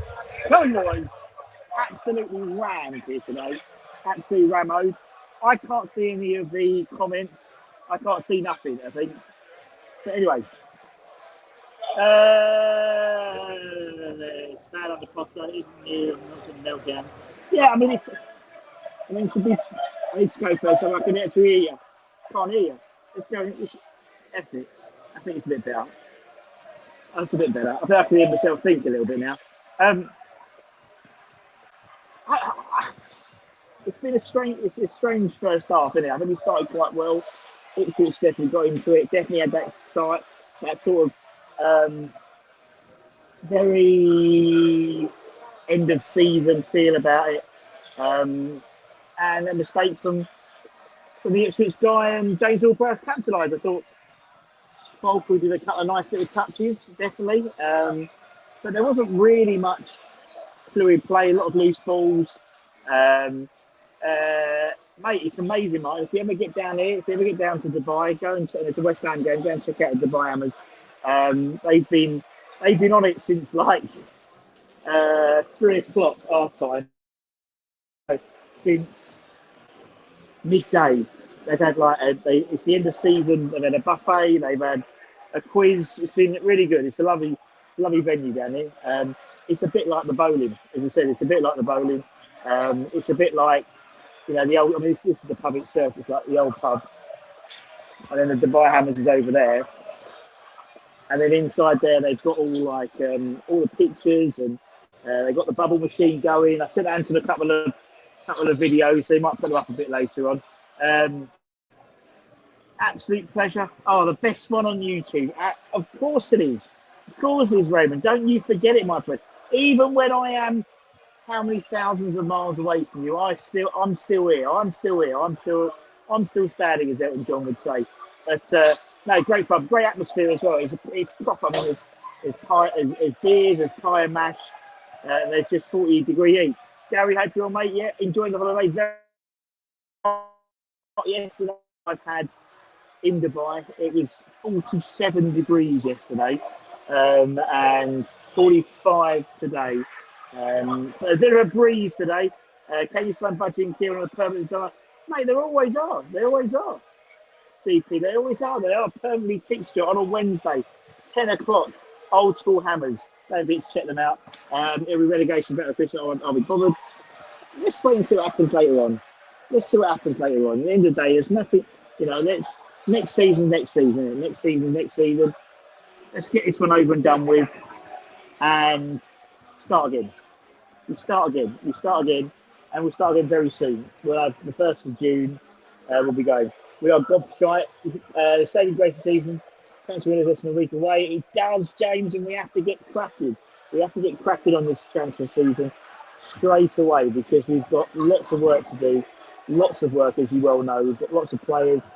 Conroy, absolutely rammed here today. Absolutely rammed. I can't see any of the comments. I can't see nothing, I think. But anyway. Bad on the Potter, isn't it? Not going to meltdown. Yeah, I need to go first so I can actually hear you. Can't hear you. Let's go. That's it. I think it's a bit better. That's a bit better. I think I can hear myself think a little bit now. It's been a strange first half, isn't it? I think we started quite well. Ipswich definitely got into it. Definitely had that sort of very end of season feel about it. And a mistake from the Ipswich guy and James Ward-Prowse capitalised. I thought Falco did a couple of nice little touches, definitely. But there wasn't really much fluid play, a lot of loose balls. Mate, it's amazing, Mike. If you ever get down here, if you ever get down to Dubai, it's a West Ham game, go and check out the Dubai Hammers. They've been on it since like 3 o'clock our time. Since midday. They've had it's the end of season. They've had a buffet. They've had a quiz. It's been really good. It's a lovely venue down here. It's a bit like the bowling, as I said. It's a bit like the bowling. It's a bit like the old. I mean, this is the pub itself. It's like the old pub, and then the Dubai Hammers is over there. And then inside there, they've got all the pictures and they've got the bubble machine going. I sent Anton a couple of videos, so he might put them up a bit later on. Absolute pleasure. Oh, the best one on YouTube. Of course it is. Of course it is, Raymond. Don't you forget it, my friend. Even when I am how many thousands of miles away from you, I'm still here. I'm still standing, as Elton John would say. But no, great fun, great atmosphere as well. It's proper. I mean, there's beers, there's pie and mash. There's just 40-degree heat. Gary, hope you're all, mate. Yeah, enjoying the holidays. Very hot yesterday. I've had in Dubai. It was 47 degrees yesterday, and 45 today. A bit of a breeze today. Can you sign Budgie and Kieran on a permanent summer? Mate, there always are. GP, they always are. They are a permanently fixture on a Wednesday, 10 o'clock. Old school Hammers. Don't forget to check them out. It'll be relegation better, Chris. I'll be bothered. let's wait and see what happens later on. Let's see what happens later on. At the end of the day, there's nothing, let's next season, next season, next season, next season. Let's get this one over and done with and start again. We start again, and we'll start again very soon. We'll have the 1st of June, we'll be going. We are gobshite. The saving grace of the season, transfer window less than a week away. It does, James, and we have to get cracking. We have to get cracking on this transfer season straight away because we've got lots of work to do. Lots of work, as you well know. We've got lots of players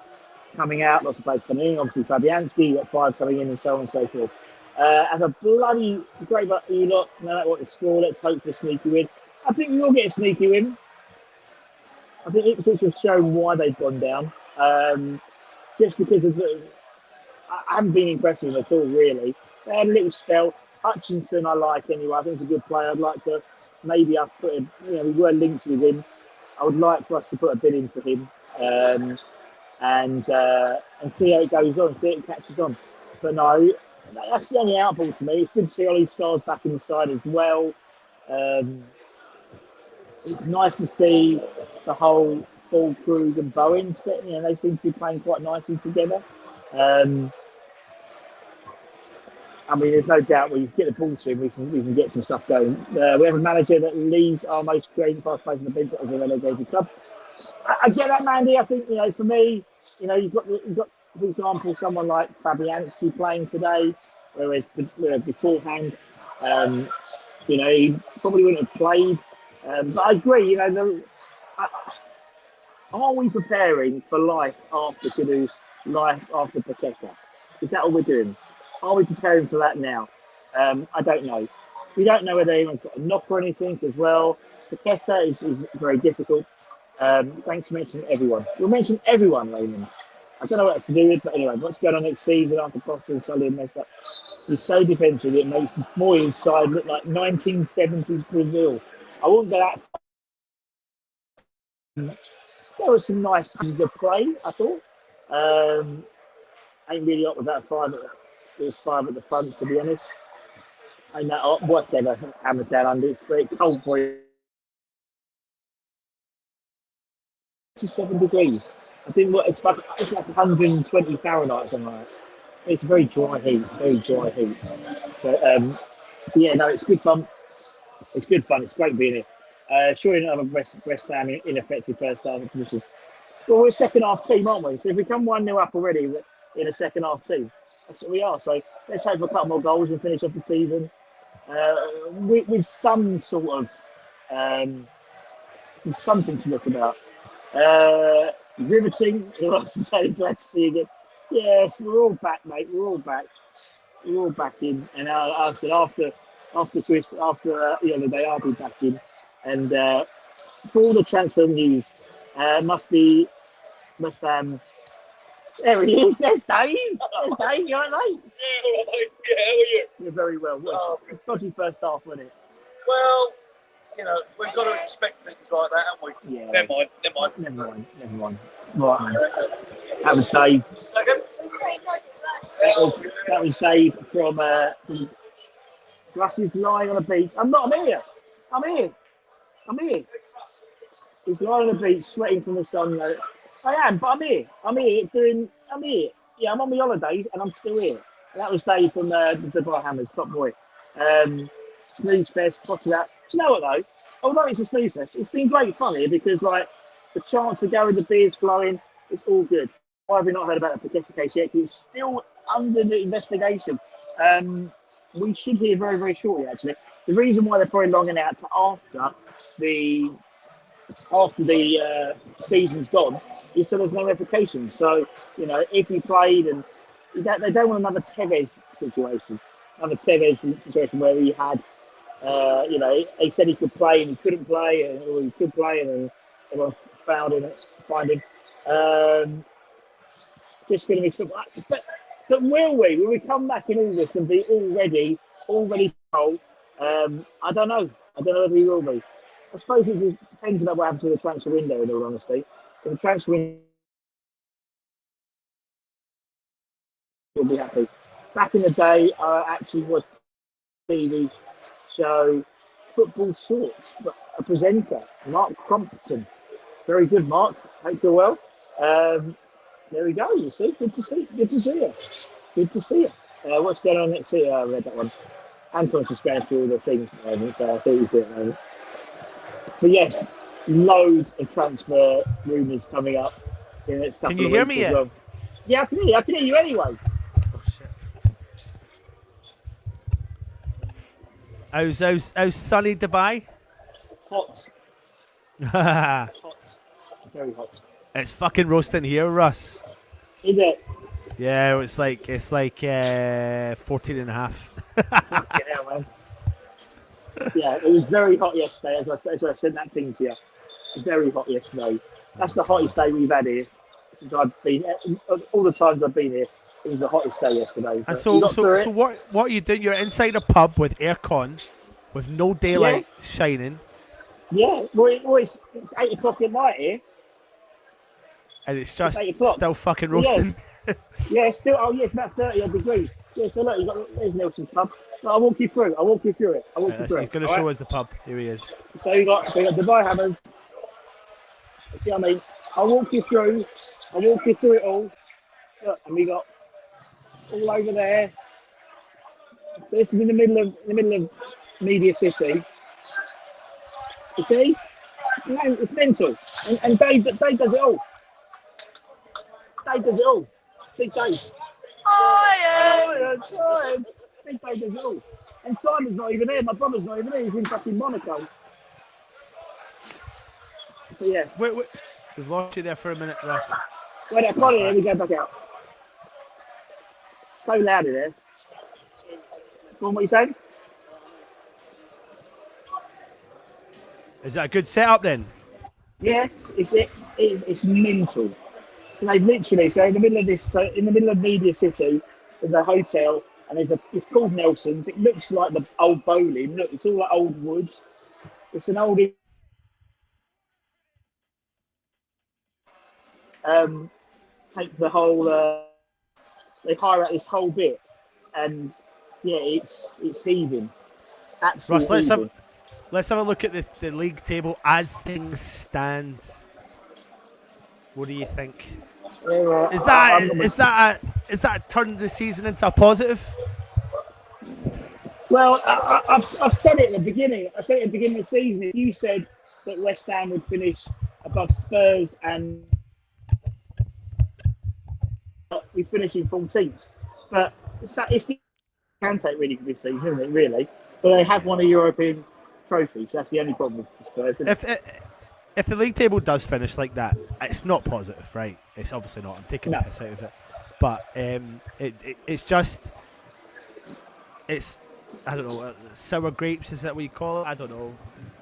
coming out, lots of players coming in. Obviously, Fabianski, you've got 5 coming in, and so on and so forth. And a bloody great, but you lot, no matter what the score, let's hope for a sneaky win. I think we will get a sneaky win. I think Ipswich have shown why they've gone down. Just because of I haven't been impressed with them at all, really. They had a little spell. Hutchinson, I like anyway. I think he's a good player. I'd like to maybe us put him, we were linked with him. I would like for us to put a bid in for him and see how it goes on, see how it catches on. But no, that's the only outball to me. It's good to see Ollie Stars back in the side as well. It's nice to see the whole Paul Krug and Bowen. They seem to be playing quite nicely together. There's no doubt when you get the ball to him, we can get some stuff going. We have a manager that leads our most creative fast players in the bench as a relegated club. I get that, Mandy. I think for me, you've got for example someone like Fabianski playing today, whereas beforehand, he probably wouldn't have played. But I agree. Are we preparing for life after Kudus, life after Paqueta? Is that all we're doing? Are we preparing for that now? I don't know. We don't know whether anyone's got a knock or anything as well. Paqueta is very difficult. Thanks for mentioning everyone. You'll mention everyone, Raymond. I don't know what that's to do with, but anyway, what's going on next season after Potter and Sully and messed up? He's so defensive, it makes Moyes' side look like 1970s Brazil. I wouldn't go that far. There was some nice pieces of play, I thought. Ain't really up with that 5 at the front, to be honest. And that, whatever, hammers down under, it's great. Cold boy. 7 degrees. I think it's like 120 Fahrenheit or something like that. It's a very dry heat, But no, it's good fun. It's good fun. It's great being here. Sure enough, West Ham in ineffective first half position. Well, we're a second half team, aren't we? So if we come 1-0 up already in a second half team, that's what we are. So let's hope for a couple more goals and finish off the season with some sort of something to look about. Riveting. Who else to say? Glad to see you again. Yes, we're all back, mate. We're all back. We're all back in. And I said after the other day, I'll be back in. And for all the transfer news, West Ham. There he is. There's Dave. There's Dave. You all right, mate? Yeah, all right. Yeah, how are you? You're very well. Dodgy first half, wasn't it? Well, we've got to expect things like that, haven't we? Yeah. Never mind. Right, man. That was Dave. That was Dave from Russ lying on a beach. I'm here. He's lying on the beach, sweating from the sun. I am, but I'm here. I'm here. Yeah, I'm on my holidays and I'm still here. And that was Dave from the Dubai Hammers, top boy. Snooze fest, potted out. Do you know what though? Although it's a snooze fest, it's been great fun here because the chance to go with the beers flowing, it's all good. Why have we not heard about the Paqueta case yet? It's still under the investigation. We should hear very, very shortly actually. The reason why they're probably longing out to after the season's gone is so there's no replications. So, if he played and they don't want another Tevez situation. Another Tevez situation where he had, he said he could play and he couldn't play, or he could play and then everyone find him. Just going to be some, but will we? Will we come back in August and be already sold? I don't know. I don't know whether we will be. I suppose it depends on what happens with the transfer window, in all honesty. If the transfer window, we'll be happy. Back in the day, I actually was TV show football sorts, but a presenter, Mark Crompton. Very good, Mark. Hope you're well. There we go. You see, good to see. Good to see you. Good to see you. What's going on next year? I read that one. Anton's just going through all the things at the moment, so I think he's doing it at the moment. But yes, loads of transfer rumours coming up in the next couple of weeks. Can you hear me yet? Well. Yeah, I can hear you. I can hear you anyway. Oh shit. How's sunny Dubai? Hot. Hot. Very hot. It's fucking roasting here, Russ. Is it? Yeah, it's like 14 and a half. Yeah, man. Yeah, it was very hot yesterday, as I sent that thing to you. Very hot yesterday. That's the hottest day we've had here since I've been. All the times I've been here, it was the hottest day yesterday. And so what are you doing? You're inside a pub with aircon, with no daylight shining. Yeah, well, it's 8 o'clock at night here. And it's just still fucking roasting. Yeah, still. Oh, yeah, it's about 30 odd degrees. Yeah, so look, there's Nelson's pub. No, I'll walk you through it. He's going to show us the pub. Here he is. So you got Dubai Hammers. See what I mean? I'll walk you through it all. Look, and we got all over there. So this is in the middle of Media City. You see? Man, it's mental. And Dave does it all. Dave does it all. Big Dave. Science. Big Dave does it all. And Simon's not even there. My brother's not even there. He's in fucking Monaco. But yeah. Wait. We've lost you there for a minute, Russ. Wait, I can't hear. We go back out. So loud in there. Go on, what are you saying? Is that a good setup then? Yeah, it's mental. So they've literally, in the middle of Media City, there's a hotel, and it's called Nelson's. It looks like the old bowling. Look, it's all like old wood. It's an old. Take the whole. They hire out this whole bit, and yeah, it's heaving. Absolutely. Russ, let's have a look at the league table as things stand. What do you think? Is that turned the season into a positive? Well, I've said it at the beginning. I said it at the beginning of the season. If you said that West Ham would finish above Spurs and we finish in 14th, but it's can take really good this season, isn't it? Really, but they have won a European trophy, so that's the only problem with Spurs. Isn't it? If the league table does finish like that, it's not positive, right? It's obviously not. I'm taking the piss out of it, but it's I don't know, sour grapes, is that what you call it? I don't know.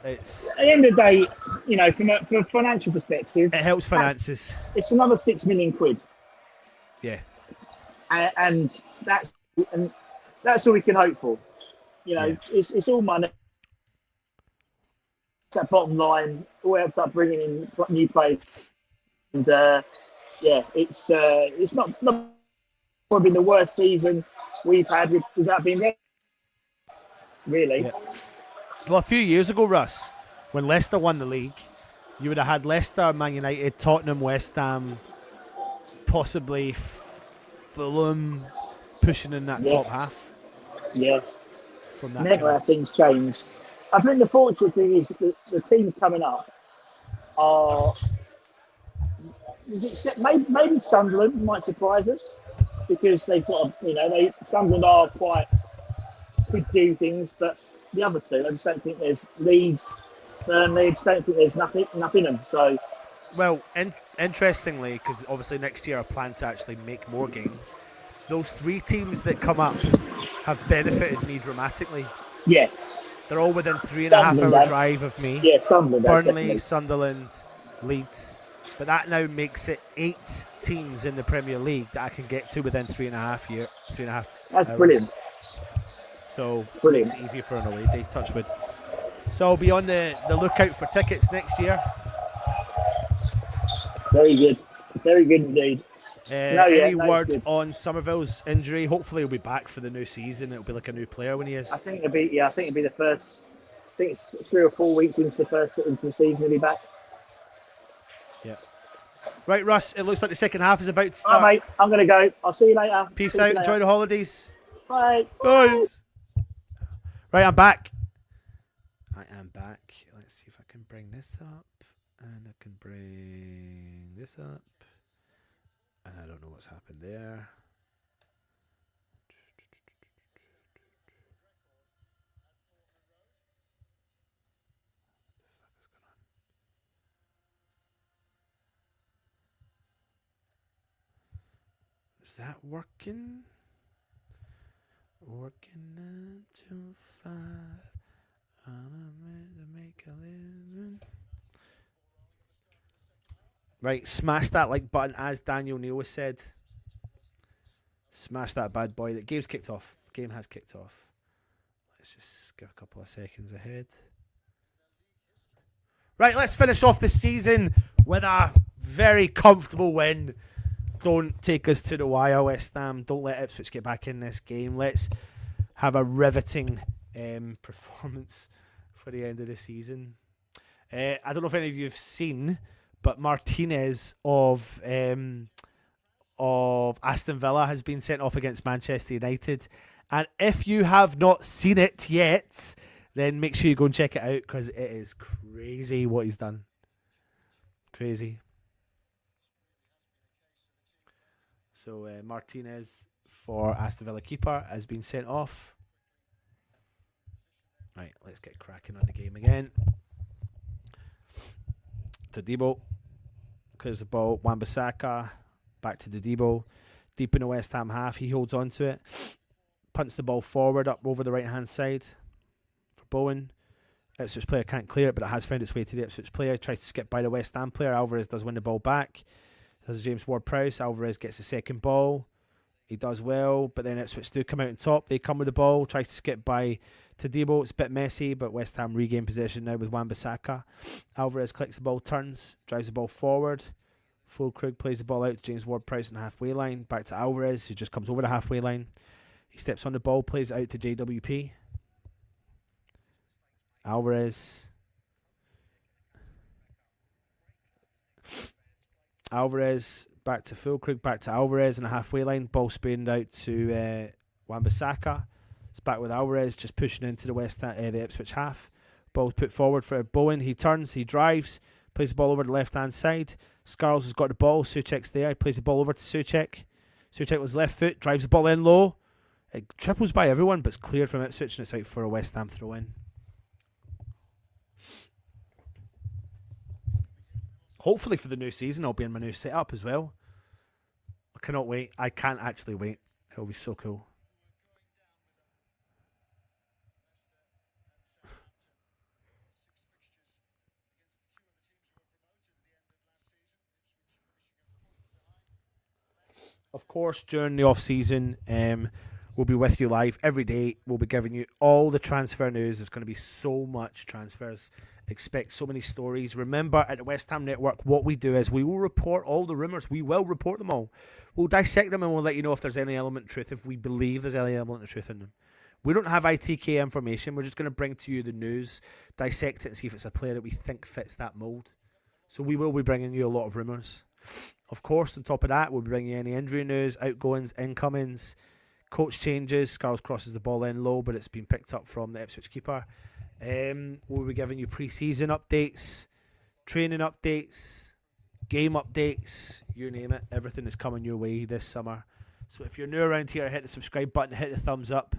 It's at the end of the day, you know, from a financial perspective, it helps finances. It's another £6 million. Yeah, and that's all we can hope for. You know, it's all money. It's that bottom line. All helps up bringing in new players, and it's not probably the worst season we've had without being there. Really. Yeah. Well, a few years ago, Russ, when Leicester won the league, you would have had Leicester, Man United, Tottenham, West Ham, possibly Fulham pushing in that top half. Yeah. From that never have things changed. I think the fortunate thing is that the teams coming up are, except maybe Sunderland might surprise us because they've got, Sunderland could do things, but the other two, I just don't think there's Leeds, Burnley, I just don't think there's nothing in them. So, well, interestingly, because obviously next year I plan to actually make more games, those three teams that come up have benefited me dramatically. Yeah. They're all within 3.5 hour drive of me. Yeah, Sunderland. Burnley, Sunderland, Leeds. But that now makes it 8 teams in the Premier League that I can get to within 3.5 That's hours. Brilliant. So it makes it easier for an away day, touch wood. So I'll be on the lookout for tickets next year. Very good. Very good indeed. Any word on Somerville's injury? Hopefully he'll be back for the new season. It'll be like a new player when he is. I think it'll be the first think it's 3 or 4 weeks into the season, he'll be back. Yeah. Right, Russ, it looks like the second half is about to All start. right, mate, I'm going to go. I'll see you later. Peace See out. you later. Enjoy the holidays. Bye. Bye. Right, I'm back. I am back. Let's see if I can bring this up. And I can bring this up. And I don't know what's happened there. Is that working? Working 9 to 5. I'm meant to make a living. Right, smash that like button, as Daniel Neal has said. Smash that bad boy. The game's kicked off. The game has kicked off. Let's just skip a couple of seconds ahead. Right, let's finish off the season with a very comfortable win. Don't take us to the wire, West Ham. Don't let Ipswich get back in this game. Let's have a riveting performance for the end of the season. I don't know if any of you have seen, but Martinez of Aston Villa has been sent off against Manchester United. And if you have not seen it yet, then make sure you go and check it out, because it is crazy what he's done. Crazy. So Martinez for Aston Villa keeper has been sent off. Right, let's get cracking on the game again. Todibo clears the ball. Wan-Bissaka back to Todibo. Deep in the West Ham half. He holds on to it. Punts the ball forward up over the right-hand side for Bowen. Ipswich player can't clear it, but it has found its way to the Ipswich player. Tries to skip by the West Ham player. Alvarez does win the ball back. Does James Ward-Prowse. Alvarez gets the second ball. He does well, but then Ipswich do come out on top. They come with the ball. Tries to skip by Todibo. It's a bit messy, but West Ham regain possession now with Wan-Bissaka. Alvarez clicks the ball, turns, drives the ball forward. Fulkrug plays the ball out to James Ward-Prowse on the halfway line. Back to Alvarez, who just comes over the halfway line. He steps on the ball, plays it out to JWP. Alvarez back to Fulkrug, back to Alvarez on the halfway line. Ball spinned out to Wan-Bissaka. It's back with Alvarez, just pushing into the the Ipswich half. Ball's put forward for Bowen. He turns, he drives, plays the ball over the left-hand side. Scarles has got the ball. Souček's there. He plays the ball over to Souček. Souček with his left foot, drives the ball in low. It triples by everyone, but it's cleared from Ipswich, and it's out for a West Ham throw-in. Hopefully for the new season, I'll be in my new setup as well. I cannot wait. I can't actually wait. It'll be so cool. Of course, during the off-season, we'll be with you live every day. We'll be giving you all the transfer news. There's going to be so much transfers. Expect so many stories. Remember, at the West Ham Network, what we do is we will report all the rumours. We will report them all. We'll dissect them and we'll let you know if there's any element of truth, if we believe there's any element of truth in them. We don't have ITK information. We're just going to bring to you the news, dissect it and see if it's a player that we think fits that mould. So we will be bringing you a lot of rumours. Of course, on top of that, we'll be bringing you any injury news, outgoings, incomings, coach changes. Scarles crosses the ball in low, but it's been picked up from the Ipswich keeper. We'll be giving you pre-season updates, training updates, game updates, you name it. Everything is coming your way this summer. So if you're new around here, hit the subscribe button, hit the thumbs up.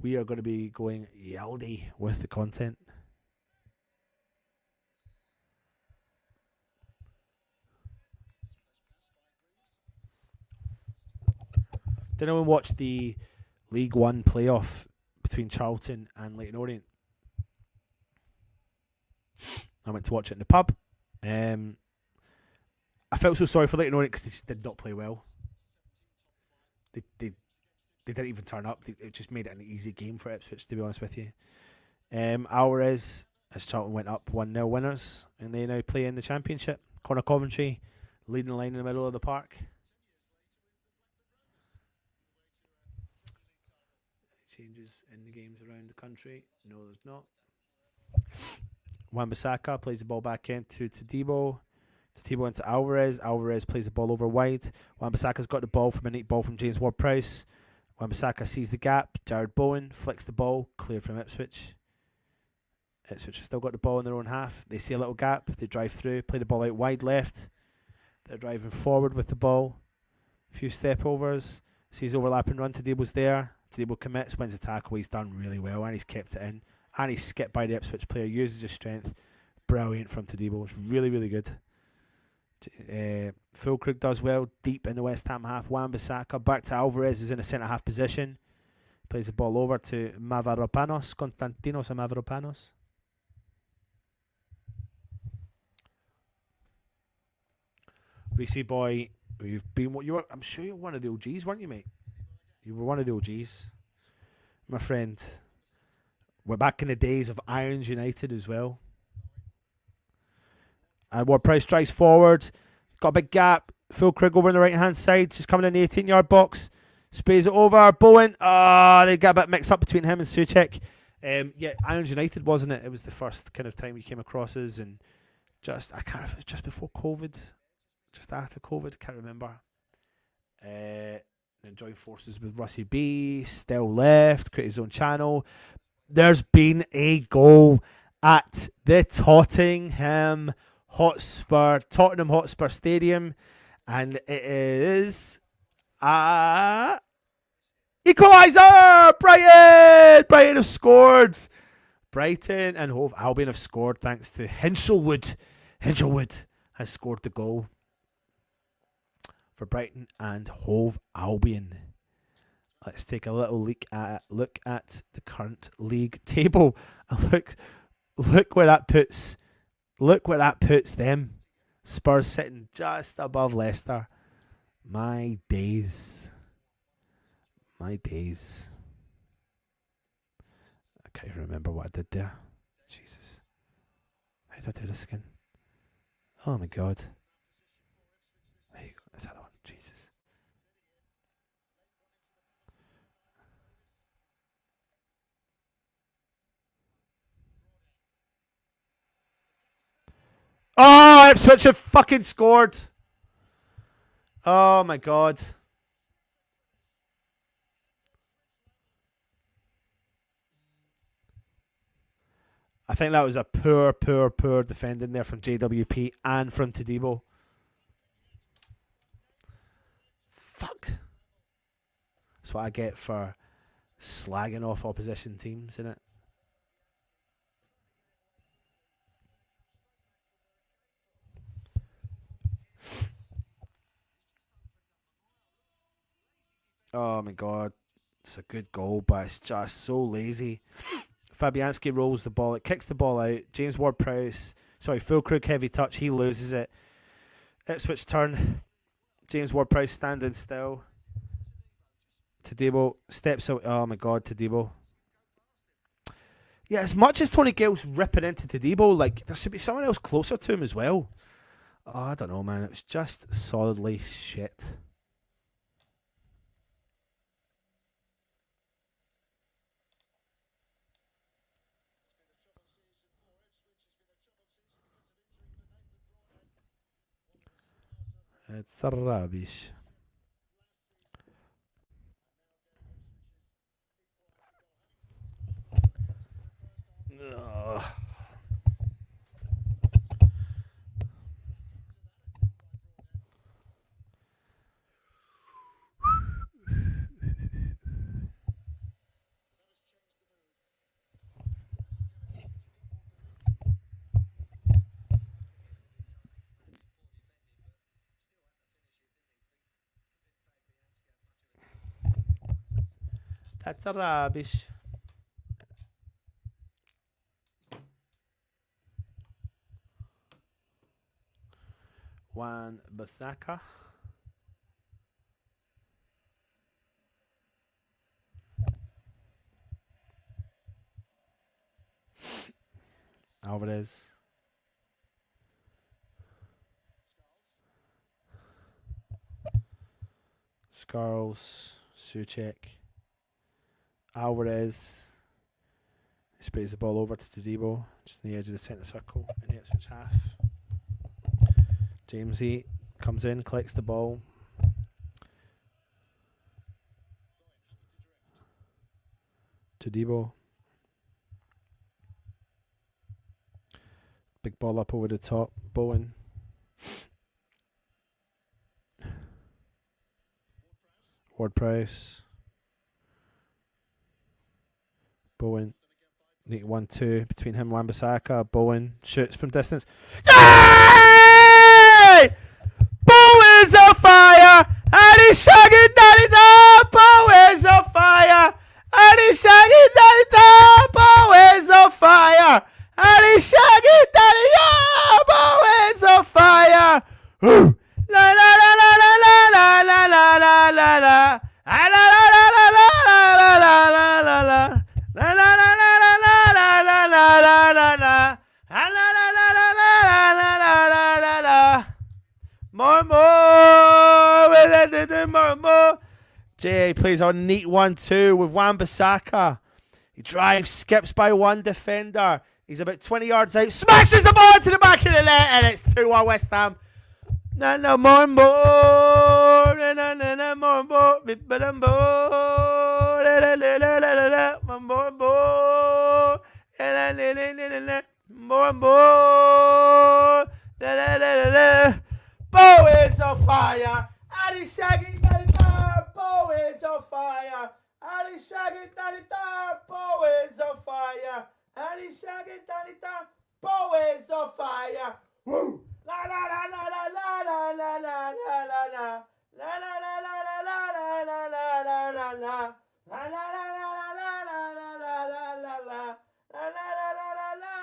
We are going to be going yaldi with the content. Did anyone watch the League One playoff between Charlton and Leyton Orient? I went to watch it in the pub. I felt so sorry for Leyton Orient because they just did not play well. They didn't even turn up. It just made it an easy game for Ipswich, to be honest with you. Alvarez, as Charlton went up 1-0 winners, and they now play in the Championship. Connor Coventry leading the line in the middle of the park. changes in the games around the country? No, there's not. Wan-Bissaka plays the ball back into Todibo. Todibo into Alvarez. Alvarez plays the ball over wide. Wan-Bissaka's got the ball from a neat ball from James Ward-Prowse. Wan-Bissaka sees the gap. Jared Bowen flicks the ball. Cleared from Ipswich. Ipswich have still got the ball in their own half. They see a little gap. They drive through. Play the ball out wide left. They're driving forward with the ball. A few step overs. Sees overlapping run. Todibo's there. Todibo commits. Wins the tackle. He's done really well. And he's kept it in. And he's skipped by the Ipswich player. Uses his strength. Brilliant from Todibo. It's really, really good. Fulkrug does well. Deep in the West Ham half. Wan-Bissaka back to Alvarez, who's in a centre-half position. Plays the ball over to Mavropanos. Konstantinos Mavropanos. Reese boy, you've been what you were. I'm sure you're one of the OGs, weren't you, mate? You were one of the OGs, my friend. We're back in the days of Irons United as well. And Ward-Prowse strikes forward. Got a big gap. Fulkrug over on the right hand side. Just coming in the 18-yard box. Sprays it over. Bowen. They got a bit mixed up between him and Souček. Yeah, Irons United, wasn't it? It was the first kind of time we came across us, and I can't remember if it was just before COVID, just after COVID, can't remember. And joined forces with Russie B. Still left, created his own channel. There's been a goal at the Tottenham Hotspur Stadium, and it is equalizer. Brighton have scored. Brighton and Hove Albion have scored thanks to Hinshelwood. Hinshelwood has scored the goal for Brighton and Hove Albion. Let's take a little look at the current league table. Look where that puts. Look where that puts them. Spurs sitting just above Leicester. My days. My days. I can't even remember what I did there. Jesus. How did I do this again? Oh my God. There you go. That's the other one. Jesus. Oh, Ipswich have fucking scored. Oh my God. I think that was a poor defending there from JWP and from Todibo. Fuck. That's what I get for slagging off opposition teams, innit? Oh my God. It's a good goal, but it's just so lazy. Fabianski rolls the ball. It kicks the ball out. James Ward-Prowse. Fulkrug heavy touch. He loses it. Ipswich turn. James Ward-Prowse standing still. Todibo steps out. Oh my God, Todibo. Yeah, as much as Tony Gale's ripping into Todibo, like, there should be someone else closer to him as well. Oh, I don't know, man. It was just solidly shit. It's rubbish. Ugh. That's rubbish. Wan-Bissaka. Alvarez. Scarles. Souček. Alvarez. He sprays the ball over to Todibo, just on the edge of the centre circle in the Ipswich half. Jamesy comes in, collects the ball. Todibo. Big ball up over the top. Bowen. Ward-Prowse. Bowen. Neat 1-2 between him and Wan-Bissaka. Bowen shoots from distance. Yay! Bowen's on fire! And he's shagging daddy da! Bowen's on fire! And he's shagging daddy da! Bowen's on fire! And he's shagging daddy da! Bowen's on fire! Woo! La la la la la la la la la la la. La la la la la la la la la la. La la la la la la la la la la la. La la la la la la la la la la. More. Jay plays on neat 1-2 with Wan-Bissaka. He drives, skips by one defender. He's about 20 yards out, smashes the ball to the back of the net, and it's 2-1 West Ham. No, more. More. Bo is on fire. Ali Shaggy Daddy Dar. Bo is on fire. Ali Shaggy Daddy Dar. Bo is on fire. Ali Shaggy Daddy Dar. Bo is on fire. Woo! La la la la la la la la la la la la. La la la la la la la la la la la la. La la la la la la la la la la la la. La la la la la la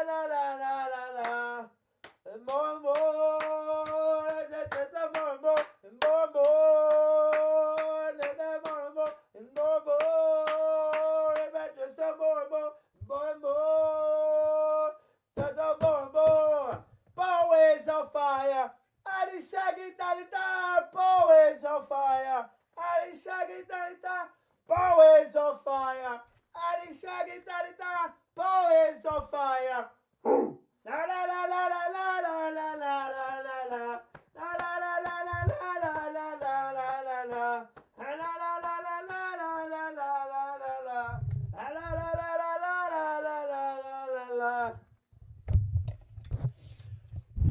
la la la la la. More. Bo is on fire. Ali Shaggy Daddy Da. Bo is on fire. Ali Shaggy Daddy Da. Bo is on fire. Ali Shaggy Daddy Da. Bo is on fire. La la la la la la la la la la la la. La la la la la la la la la la la la. La la la la la la la la la la la la. La la la la la la la la la la la.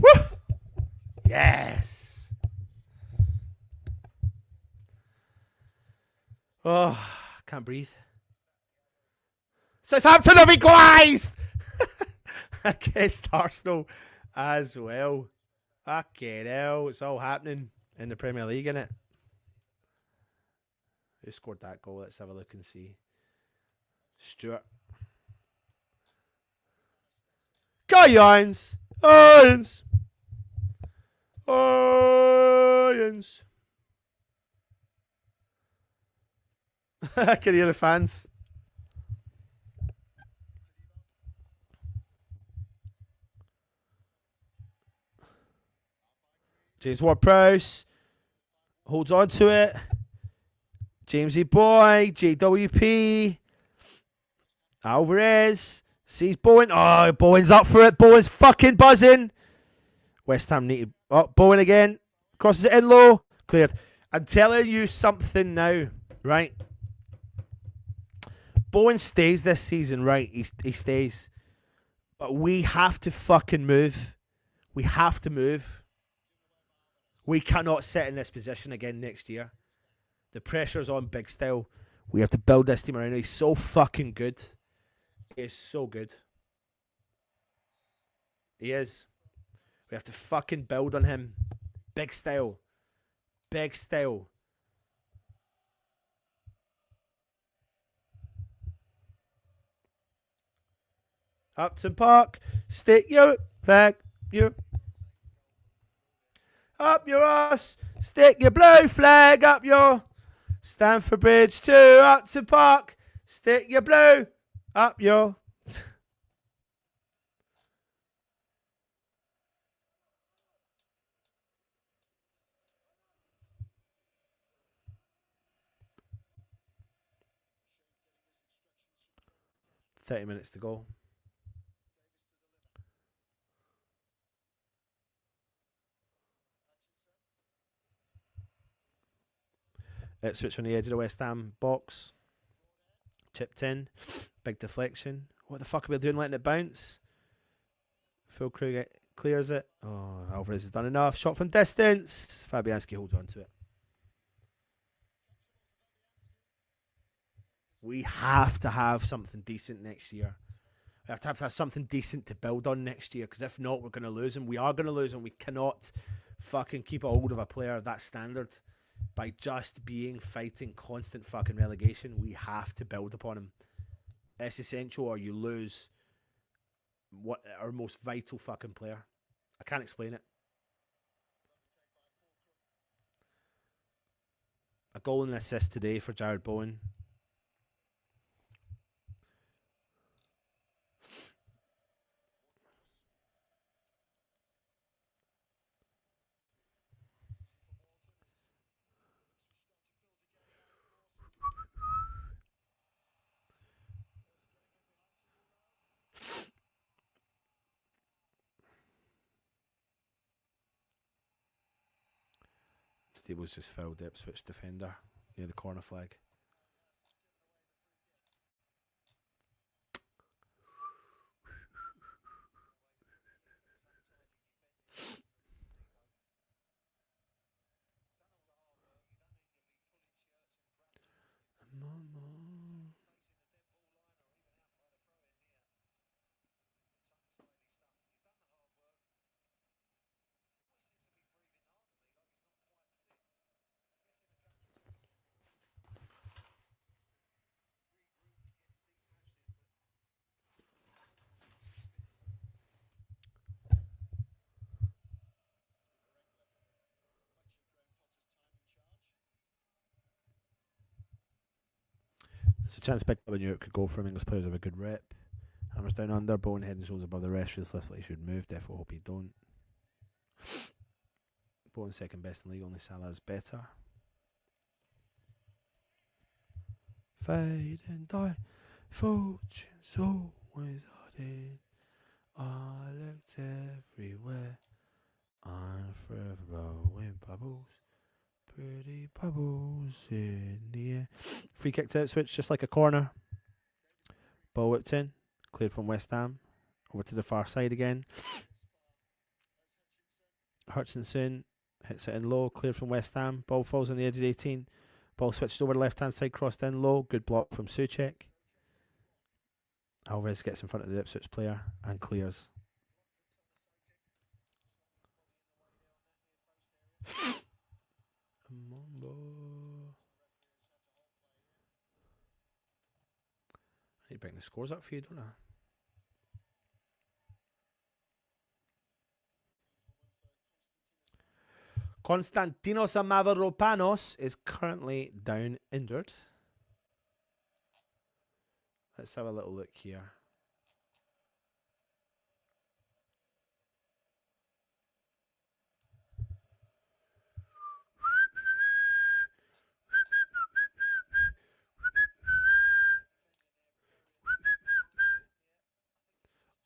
Woo! Yes. Oh, can't breathe. Southampton have equalised against Arsenal as well. Fucking hell, it's all happening in the Premier League, innit? Who scored that goal? Let's have a look and see. Stewart. Go, Irons! Irons! Irons! I can hear the fans. James Ward-Prowse holds on to it. Jamesy boy, JWP. Alvarez sees Bowen. Oh, Bowen's up for it. Bowen's fucking buzzing. West Ham needed. Oh, Bowen again. Crosses it in low. Cleared. I'm telling you something now, right? Bowen stays this season, right? He stays. But we have to fucking move. We have to move. We cannot sit in this position again next year. The pressure's on Big Style. We have to build this team around him. He's so fucking good. He is so good. He is. We have to fucking build on him. Big Style. Big Style. Upton Park. Stick your flag. Up your ass. Stick your blue flag up your Stamford Bridge to Upton Park. Stick your blue up your. 30 minutes to go. Ipswich on the edge of the West Ham box. Chipped in. Big deflection. What the fuck are we doing letting it bounce? Phil Krug clears it. Oh, Alvarez has done enough. Shot from distance. Fabianski holds on to it. We have to have something decent next year. We have to have something decent to build on next year, because if not, we're going to lose him. We are going to lose him. We cannot fucking keep a hold of a player of that standard by just fighting constant fucking relegation. We have to build upon him. It's essential, or you lose what our most vital fucking player. I can't explain it. A goal and an assist today for Jared Bowen. The table's just filled. Ipswich defender near the corner flag. It's a chance picked up when Europe could go from. English players have a good rep. Hammers down under. Bowen head and shoulders above the rest. Ruthlessly should move. Therefore, hope he don't. Bowen second best in the league. Only Salah is better. Fade and die. Fortune's always hiding. I looked everywhere. I'm forever blowing bubbles. Pretty bubbles in the air. Free kick to Ipswich, just like a corner. Ball whipped in. Cleared from West Ham. Over to the far side again. Hutchinson hits it in low. Cleared from West Ham. Ball falls on the edge of 18. Ball switched over the left hand side. Crossed in low. Good block from Souček. Alvarez gets in front of the Ipswich player and clears. I need to bring the scores up for you, don't I? Konstantinos Mavropanos is currently down injured. Let's have a little look here.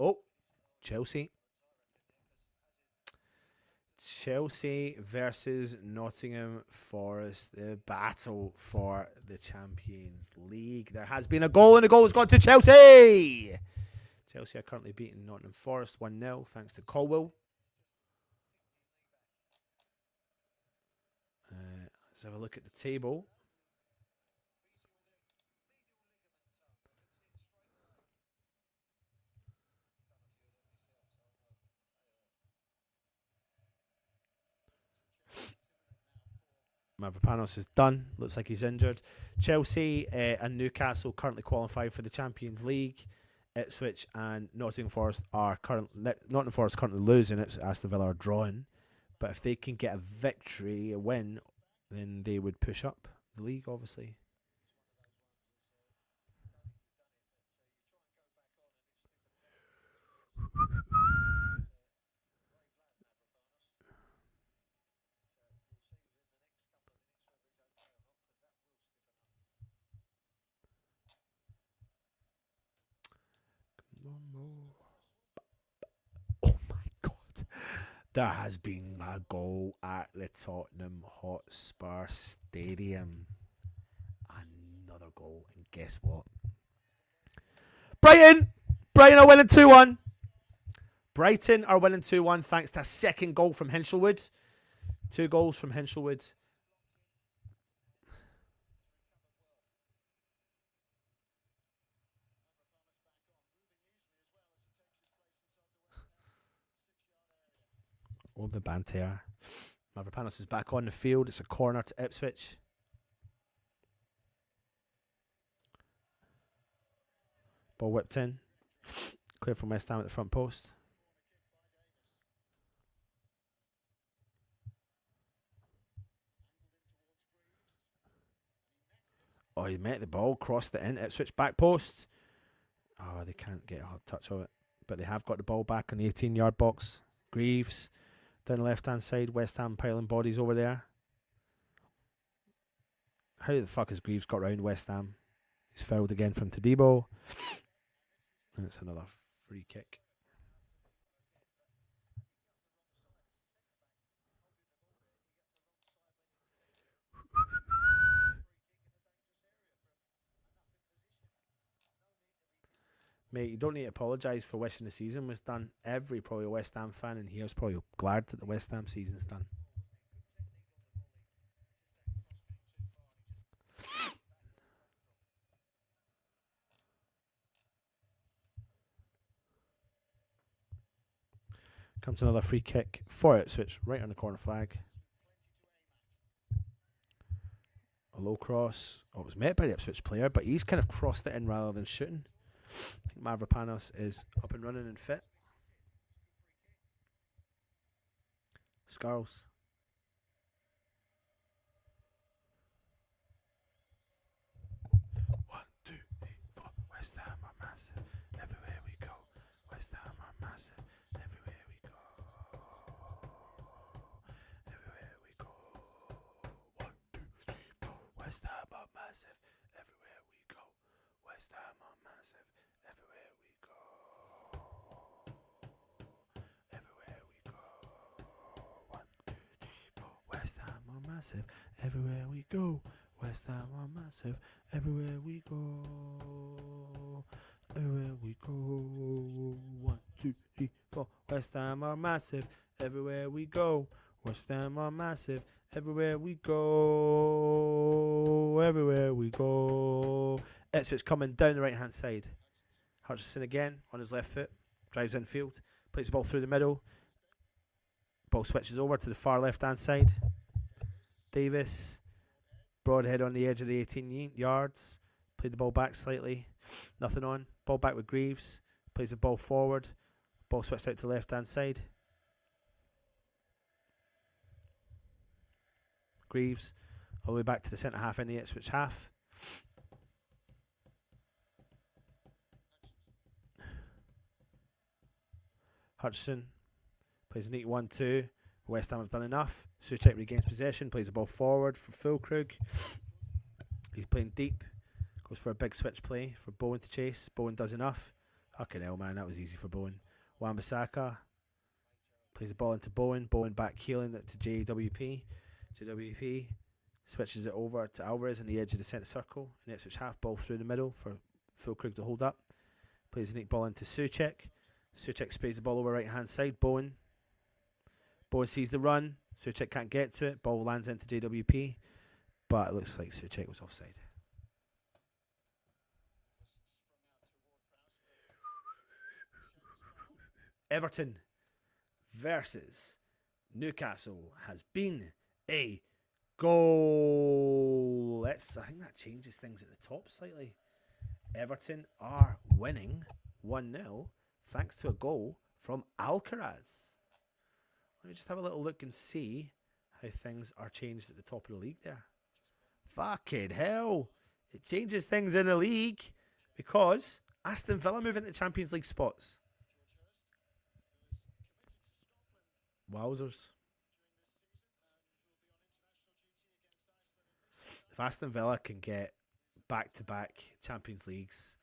Oh, Chelsea. Chelsea versus Nottingham Forest. The battle for the Champions League. There has been a goal, and the goal has gone to Chelsea. Chelsea are currently beating Nottingham Forest 1-0 thanks to Colwell. Let's have a look at the table. Mavropanos is done. Looks like he's injured. Chelsea and Newcastle currently qualified for the Champions League. Ipswich and Nottingham Forest are currently losing. Aston Villa are drawing. But if they can get a victory, a win, then they would push up the league, obviously. There has been a goal at the Tottenham Hotspur Stadium. Another goal, and guess what? Brighton are winning 2-1. Brighton are winning 2-1 thanks to a second goal from Hinchelwood. 2 goals from Hinchelwood. All the banter. Mavropanos is back on the field. It's a corner to Ipswich. Ball whipped in. Clear from West Ham at the front post. Oh, he met the ball, crossed it in. Ipswich back post. Oh, they can't get a touch of it. But they have got the ball back on the 18-yard box. Greaves down the left-hand side. West Ham piling bodies over there. How the fuck has Greaves got round West Ham? He's fouled again from Todibo. And it's another free kick. Mate, you don't need to apologise for wishing the season was done. Every probably West Ham fan in here is probably glad that the West Ham season's done. Comes another free kick for Ipswich, right on the corner flag. A low cross. Oh, it was met by the Ipswich player, but he's kind of crossed it in rather than shooting. I think Mavropanos is up and running and fit. Scarles. One, two, three, four. West Ham are massive. Everywhere we go. West Ham are massive. Everywhere we go. Everywhere we go. 1, 2, 3, 4. West Ham are massive. Everywhere we go. West Ham are massive. Everywhere we go. Everywhere we go. 1, 2, 3, 4. West Ham are massive. Everywhere we go. West Ham are massive. Everywhere we go. Everywhere we go. 1, 2, 3, 4. West Ham are massive. Everywhere we go. West Ham are massive. Everywhere we go. Everywhere we go. Ipswich coming down the right hand side. Hutchinson again on his left foot. Drives infield. Plays the ball through the middle. Ball switches over to the far left hand side. Davis. Broadhead on the edge of the 18 yards. Played the ball back slightly. Nothing on. Ball back with Greaves. Plays the ball forward. Ball switched out to the left hand side. Greaves all the way back to the centre half in the Ipswich half. Hutchinson plays a neat 1-2. West Ham have done enough. Souček regains possession, plays the ball forward for Füllkrug. He's playing deep. Goes for a big switch play for Bowen to chase. Bowen does enough. Fucking hell, man, that was easy for Bowen. Wan-Bissaka plays the ball into Bowen. Bowen back healing it to JWP. JWP switches it over to Alvarez on the edge of the centre circle. And the Ipswich half, ball through the middle for Füllkrug to hold up. Plays a neat ball into Souček. Souček sprays the ball over right hand side. Bowen sees the run. Souček can't get to it. Ball lands into JWP. But it looks like Souček was offside. Everton versus Newcastle has been a goal. I think that changes things at the top slightly. Everton are winning 1-0 thanks to a goal from Alcaraz. Let me just have a little look and see how things are changed at the top of the league there. Fucking hell. It changes things in the league because Aston Villa move into Champions League spots. Wowzers. If Aston Villa can get back-to-back Champions Leagues,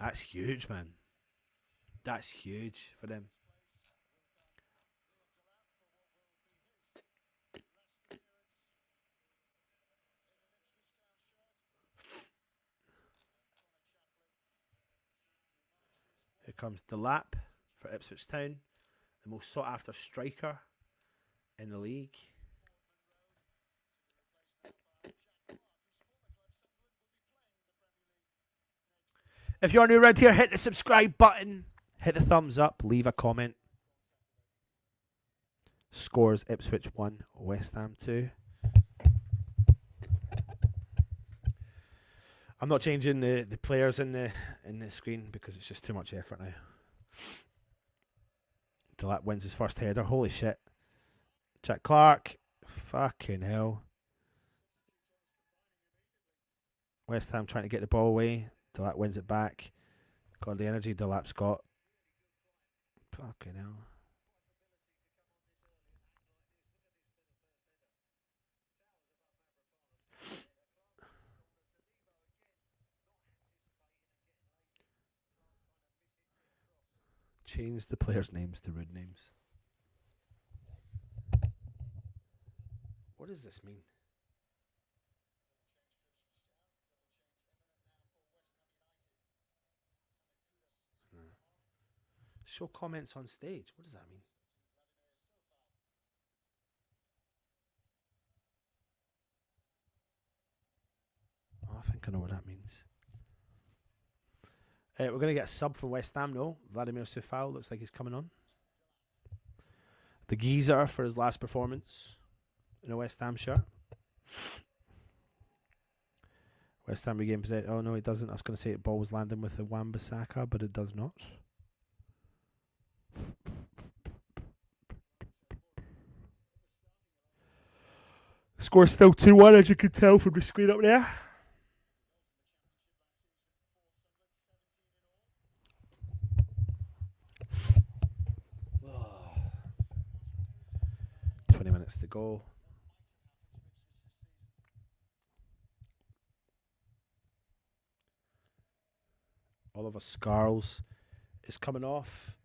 that's huge, man. That's huge for them. comes Delap for Ipswich Town, the most sought after striker in the league. If you're new around here, hit the subscribe button, hit the thumbs up, leave a comment. Scores: Ipswich 1, West Ham 2. I'm not changing the players in the screen because it's just too much effort now. Delap wins his first header. Holy shit. Jack Clark. Fucking hell. West Ham trying to get the ball away. Delap wins it back. God, the energy Delap's got. Fucking hell. Change the players' names to rude names. What does this mean? No. Show comments on stage. What does that mean? Oh, I think I know what that means. We're going to get a sub from West Ham, no. Vladimir Sufal looks like he's coming on. The geezer for his last performance in a West Ham shirt. West Ham regain possession. Oh, no, it doesn't. I was going to say it ball was landing with the Wan-Bissaka, but it does not. Score's still 2-1, as you can tell from the screen up there. Oh. 20 minutes to go. Oliver Scarles is coming off.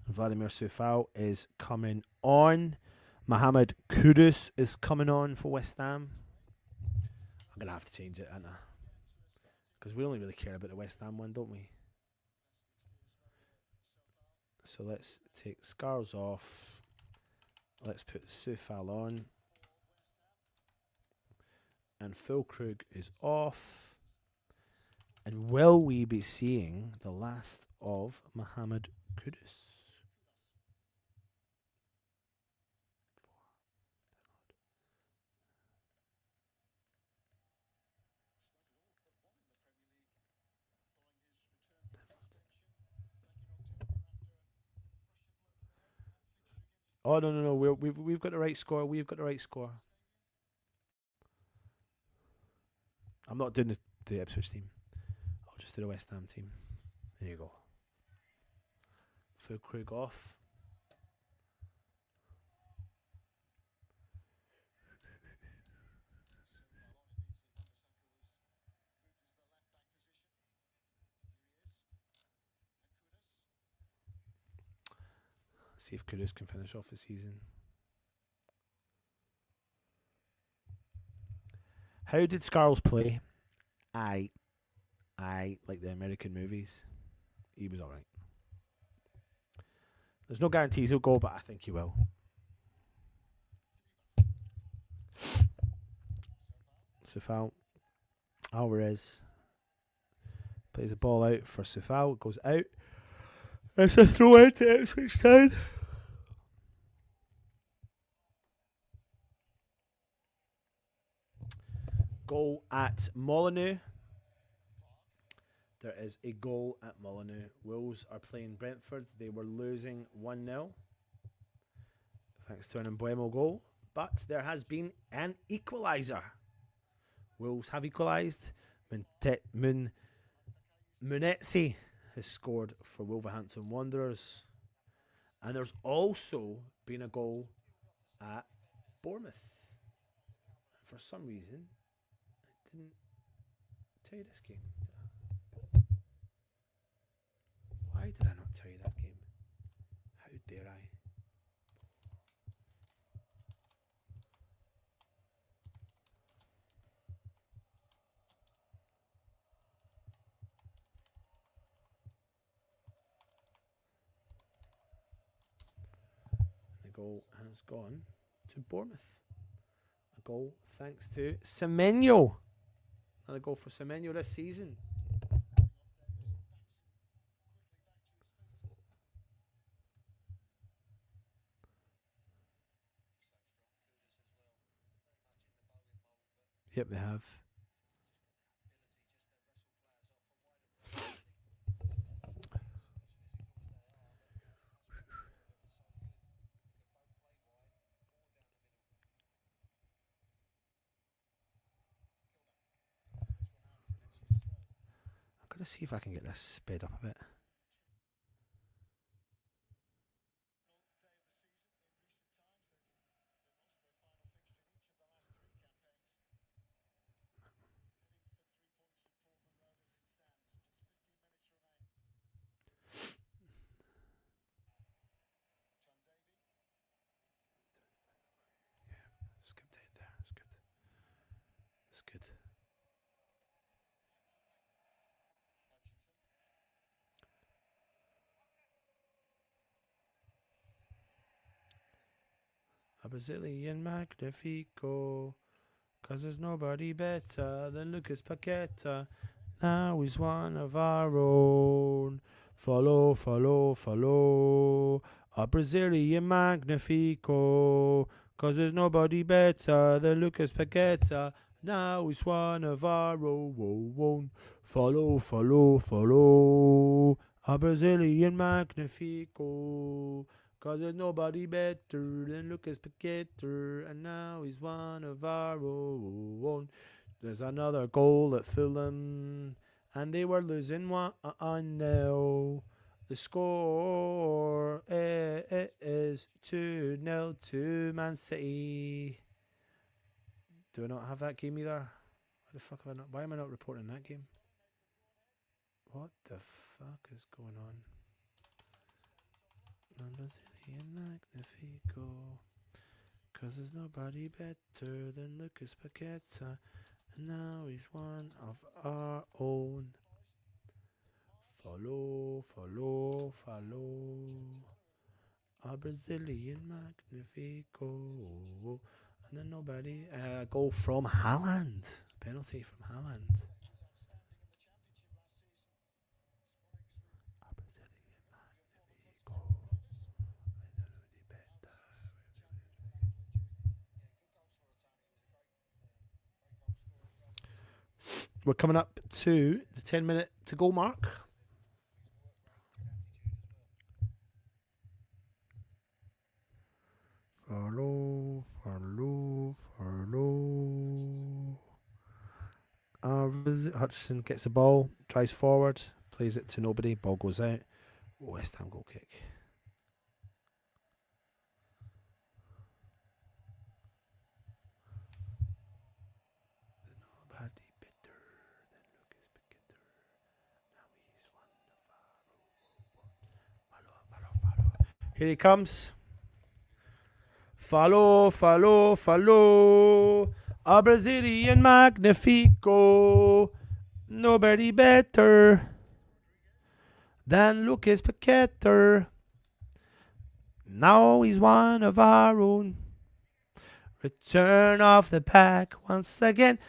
Vladimir Sufal is coming on. Mohamed Kudus is coming on for West Ham. I'm going to have to change it, aren't I? Because we only really care about the West Ham one, don't we? So let's take Scarles off. Let's put Sufal on. And Füllkrug is off. And will we be seeing the last of Mohamed Kudus? Oh, no. We've got the right score. We've got the right score. I'm not doing the Ipswich team. I'll just do the West Ham team. There you go. Füllkrug off. See if Kudus can finish off the season. How did Scarles play? I like the American movies. He was alright. There's no guarantees he'll go, but I think he will. Sufal. Alvarez plays the ball out for Sufal. It goes out. It's a throw into Ipswich Town. Goal at Molyneux. There is a goal at Molyneux. Wolves are playing Brentford. They were losing 1-0. Thanks to an Embuemo goal. But there has been an equaliser. Wolves have equalised. Munetsi has scored for Wolverhampton Wanderers. And there's also been a goal at Bournemouth. And for some reason, I didn't tell you this game. Why did I not tell you that game? How dare I? goal has gone to Bournemouth. A goal thanks to Semenyo. Another goal for Semenyo this season. Yep, they have. I'm going to see if I can get this sped up a bit. Skipped ahead there. It's good. It's good. A Brazilian Magnifico. Cause there's nobody better than Lucas Paqueta. Now he's one of our own. Follow, follow, follow. A Brazilian Magnifico. Cause there's nobody better than Lucas Paqueta. Now he's one of our own. Follow, follow, follow. A Brazilian Magnifico. Cause there's nobody better than Lucas Paqueta, and now he's one of our own. There's another goal at Fulham, and they were losing 1-0. The score is 2-0 to Man City. Do I not have that game either? Why the fuck have I not? Why am I not reporting that game? What the fuck is going on? Brazilian Magnifico. Cause there's nobody better than Lucas Paqueta. And now he's one of our own. Follow, follow, follow. A Brazilian Magnifico. And then nobody. Goal from Haaland. Penalty from Haaland. We're coming up to the 10-minute to goal mark. Follow, follow, follow. Hutchinson gets the ball, drives forward, plays it to nobody, ball goes out. West Ham goal kick. Here he comes. Follow, follow, follow. A Brazilian Magnifico. Nobody better than Lucas Paqueta. Now he's one of our own. Return of the pack once again.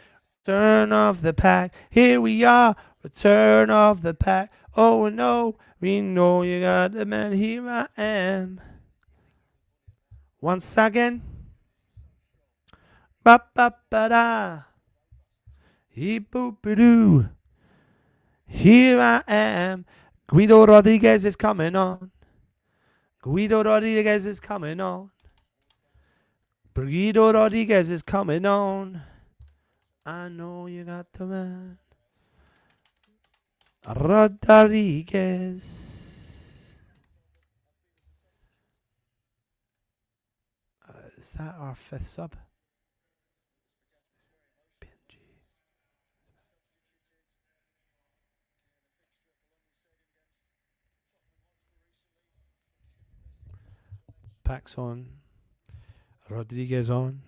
Return of the pack. Here we are. Return of the pack. Oh no, we know you got the man. Here I am. Once again. Ba ba ba da. He boop doo. Here I am. Guido Rodriguez is coming on. Guido Rodriguez is coming on. Guido Rodriguez is coming on. I know you got the man. Rodriguez. Is that our fifth sub? PNG. Packs on. Rodriguez on.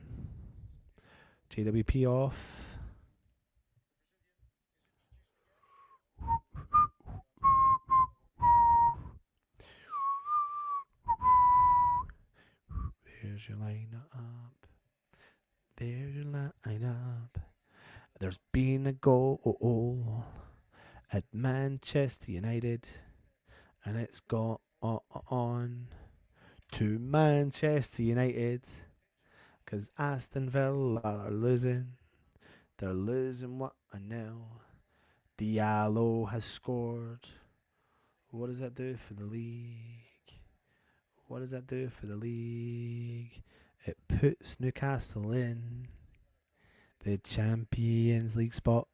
JWP off. There's been a goal at Manchester United, and it's got on to Manchester United, because Aston Villa are losing. They're losing 1-0. Diallo has scored. What does that do for the league? What does that do for the league? It puts Newcastle in the Champions League spot.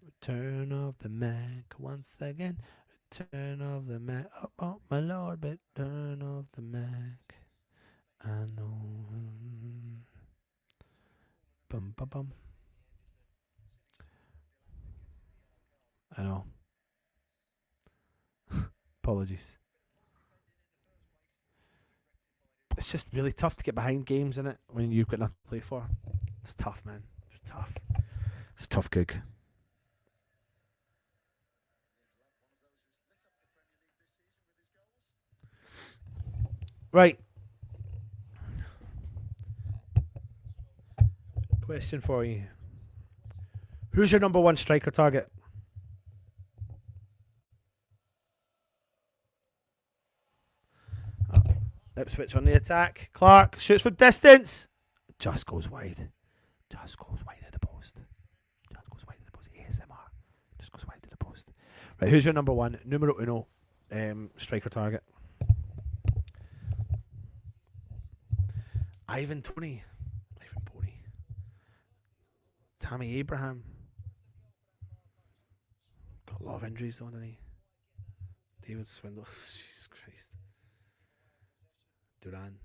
Return of the Mac once again. Return of the Mac. Oh, my lord, return of the Mac. I know. Bum, bum, bum. I know. Apologies. It's just really tough to get behind games, isn't it, when you've got nothing to play for. It's tough, man. It's tough. It's a tough gig. Right. Question for you. Who's your number one striker target? Ipswich on the attack. Clark shoots for distance. Just goes wide. Just goes wide of the post. Just goes wide of the post. ASMR. Just goes wide of the post. Right, who's your number one, numero uno, striker target? Ivan Toney. Ivan Toney. Tammy Abraham. Got a lot of injuries, don't he? David Swindle. Jesus Christ. Duran.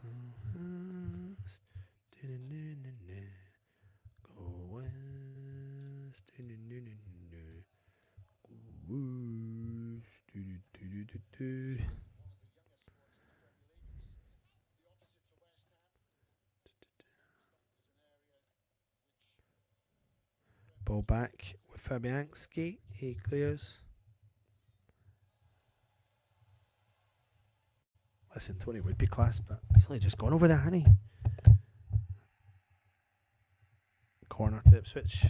Go west. Ball back with Fabianski. He clears. Listen, Tony would be class, but he's only just gone over there, hasn't he? Corner to Ipswich.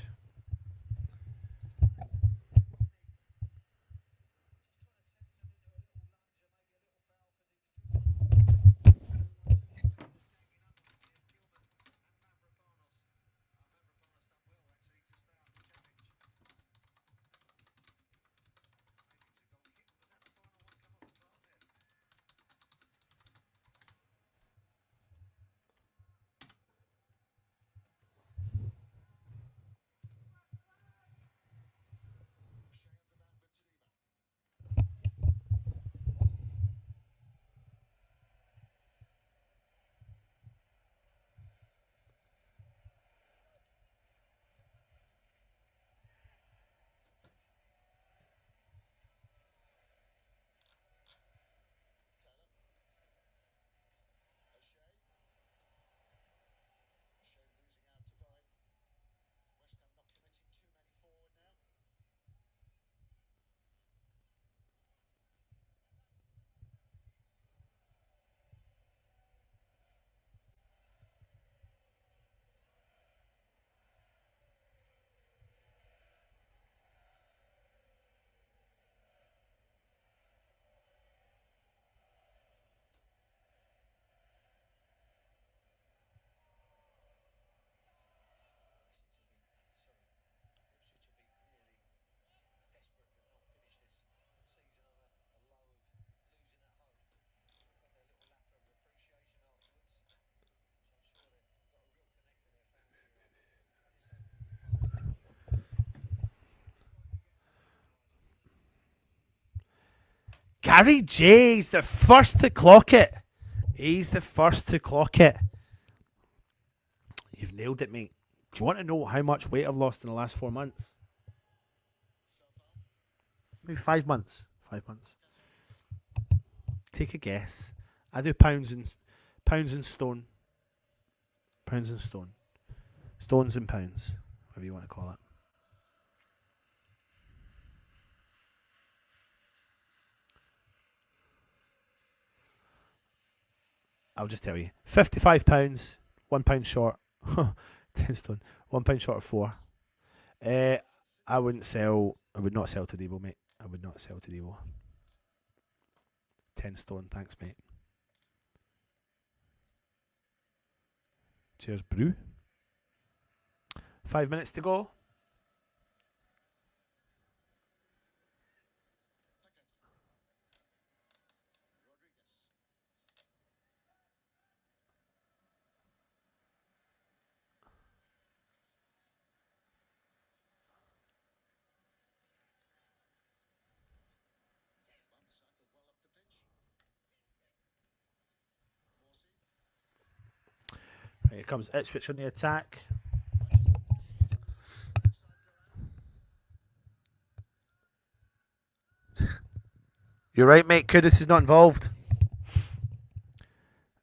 Gary J's the first to clock it. He's the first to clock it. You've nailed it, mate. Do you want to know how much weight I've lost in the last 4 months? Maybe 5 months. 5 months. Take a guess. I do pounds and stone. Pounds and stone. Stones and pounds, whatever you want to call it. I'll just tell you. £55 £1 short. 10 stone. £1 short of 4. I wouldn't sell. I would not sell to Debo, mate. I would not sell to Debo. 10 stone. Thanks, mate. Cheers, brew. 5 minutes to go. Here comes Ipswich on the attack. You're right, mate. Kudus is not involved.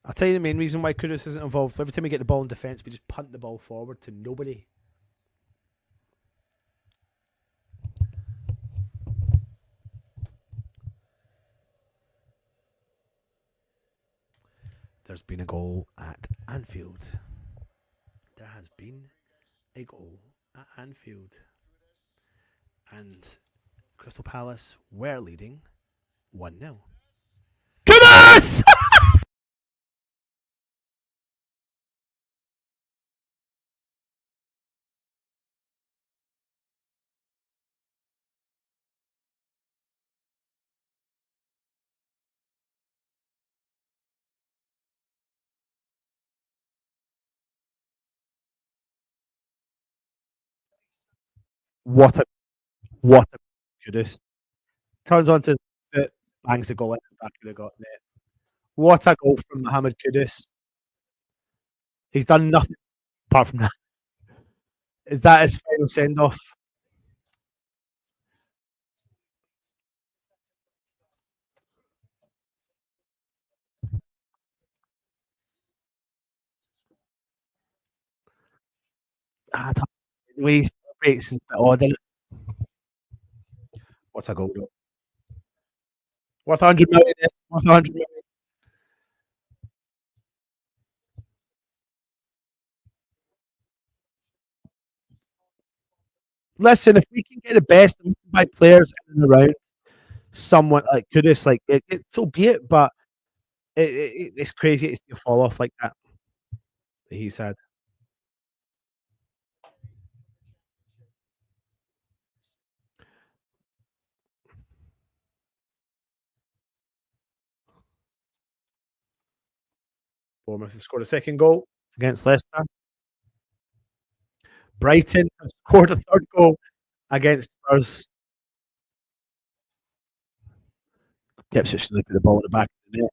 I'll tell you the main reason why Kudus isn't involved. Every time we get the ball in defence, we just punt the ball forward to nobody. There's been a goal at Anfield. There has been a goal at Anfield. And Crystal Palace were leading 1-0. Kudus! What a Kudus. Turns onto the foot, bangs the goal in the back of the net. What a goal from Mohamed Kudus. He's done nothing apart from that. Is that his final send off? The way he celebrates is a bit odd, isn't it? What's a goal, though? Worth 100 million. Worth 100 million. Listen, if we can get the best and we can buy players in and around someone like Kudus, like so be it. But it's crazy to see a fall off like that. He's had. Bournemouth have scored a second goal against Leicester. Brighton have scored a third goal against Spurs. Ipswich should put the ball in the back of the net.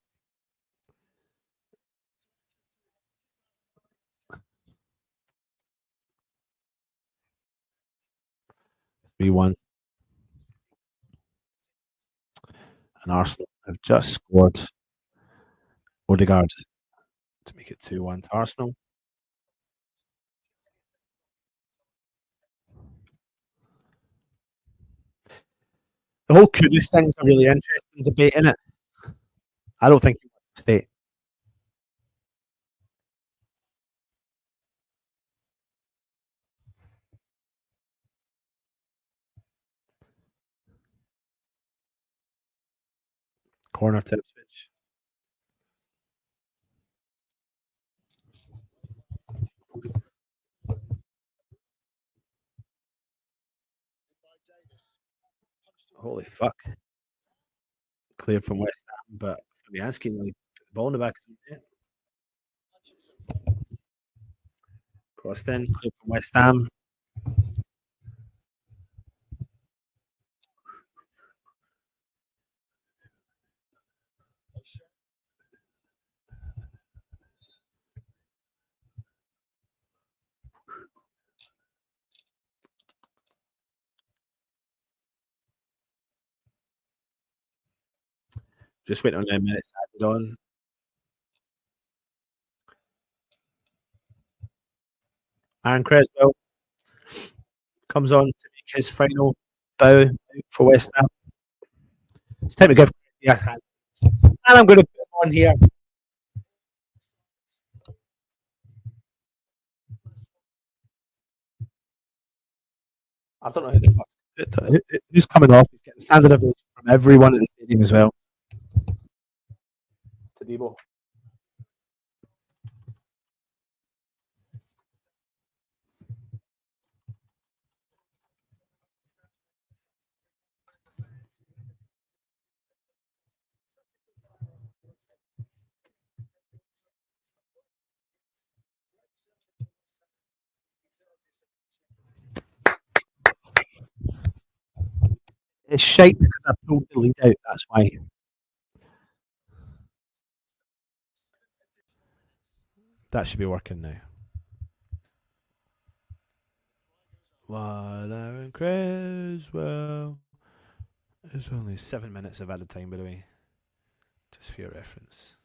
(3-1). And Arsenal have just scored Odegaard to make it 2-1 to Arsenal. The whole Kudus thing's a really interesting debate, isn't it? I don't think he wants to stay. Corner to Ipswich. Holy fuck. Cleared from West Ham, but Fabianski nearly put the ball in the back of the net. Crossed in, cleared from West Ham. Just waiting on 9 minutes added on. Aaron Creswell comes on to make his final bow for West Ham. It's time to give a hand. And I'm going to put him on here. I don't know who the who's coming off. He's getting standard ovation from everyone at the stadium as well. Tadibo. It's shite because I pulled the lead out. That's why. That should be working now. Waller and Creswell. There's only 7 minutes of added time, by the way. Just for your reference.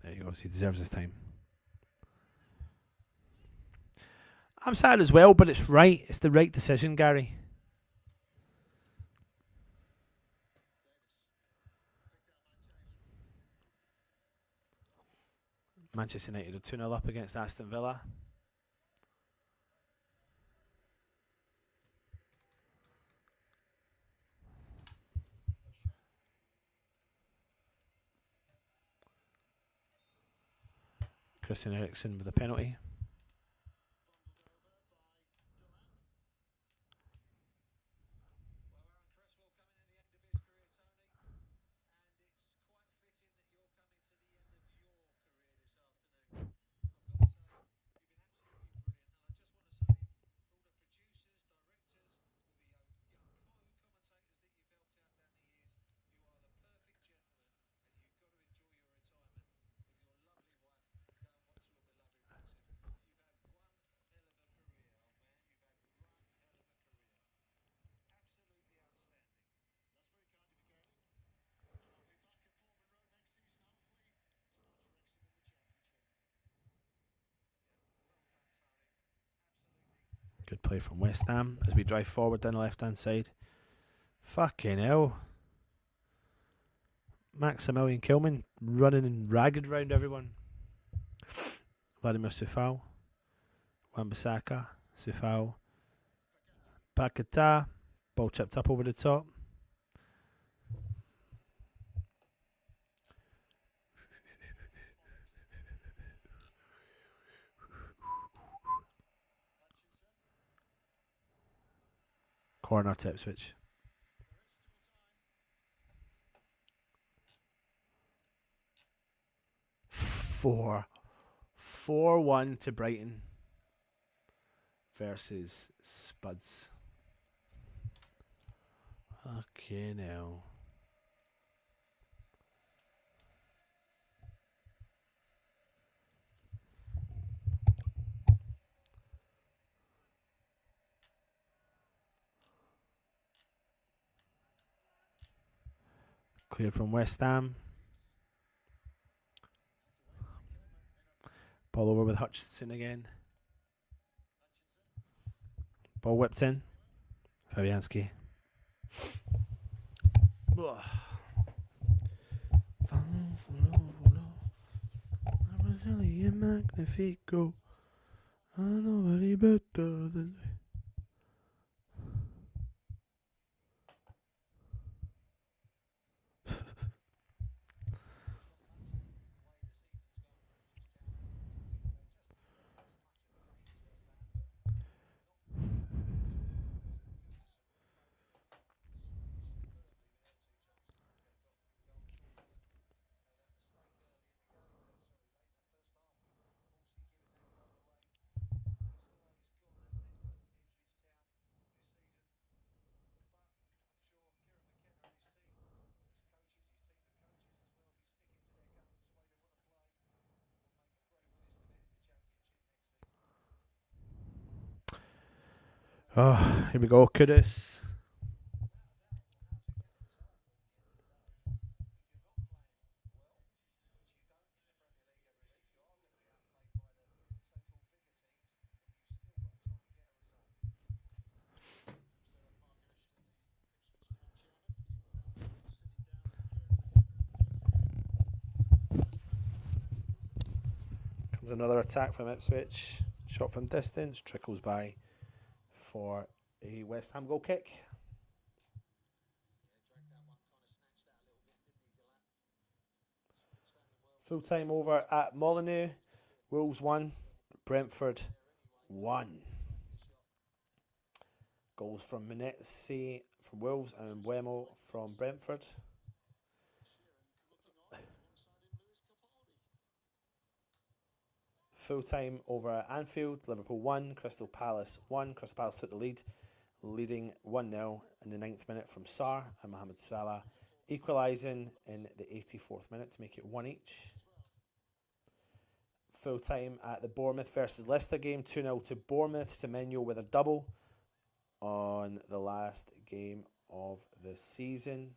There you go. He deserves his time. I'm sad as well, but it's right. It's the right decision, Gary. Manchester United are 2-0 up against Aston Villa. Christian Eriksen with a penalty. Good play from West Ham as we drive forward down the left-hand side. Fucking hell. Maximilian Kilman running in ragged round everyone. Vladimir Sufal. Wan-Bissaka. Sufal. Paketa. Ball chipped up over the top. Corner to Ipswich. 4-1 to Brighton versus Spuds. Okay, now. Cleared from West Ham. Ball over with Hutchinson again. Ball whipped in. Fabianski. Magnifico. Nobody better than. Oh, here we go. Kudus. There's another attack from Ipswich. Shot from distance. Trickles by for a West Ham goal kick. Full time over at Molyneux. Wolves 1. Brentford 1. Goals from Menetzi from Wolves and Mbeumo from Brentford. Full time over at Anfield. Liverpool 1. Crystal Palace 1. Crystal Palace took the lead, leading 1-0 in the 9th minute from Sarr and Mohamed Salah, equalising in the 84th minute to make it 1 each. Full time at the Bournemouth versus Leicester game, 2-0 to Bournemouth. Semenyo with a double on the last game of the season.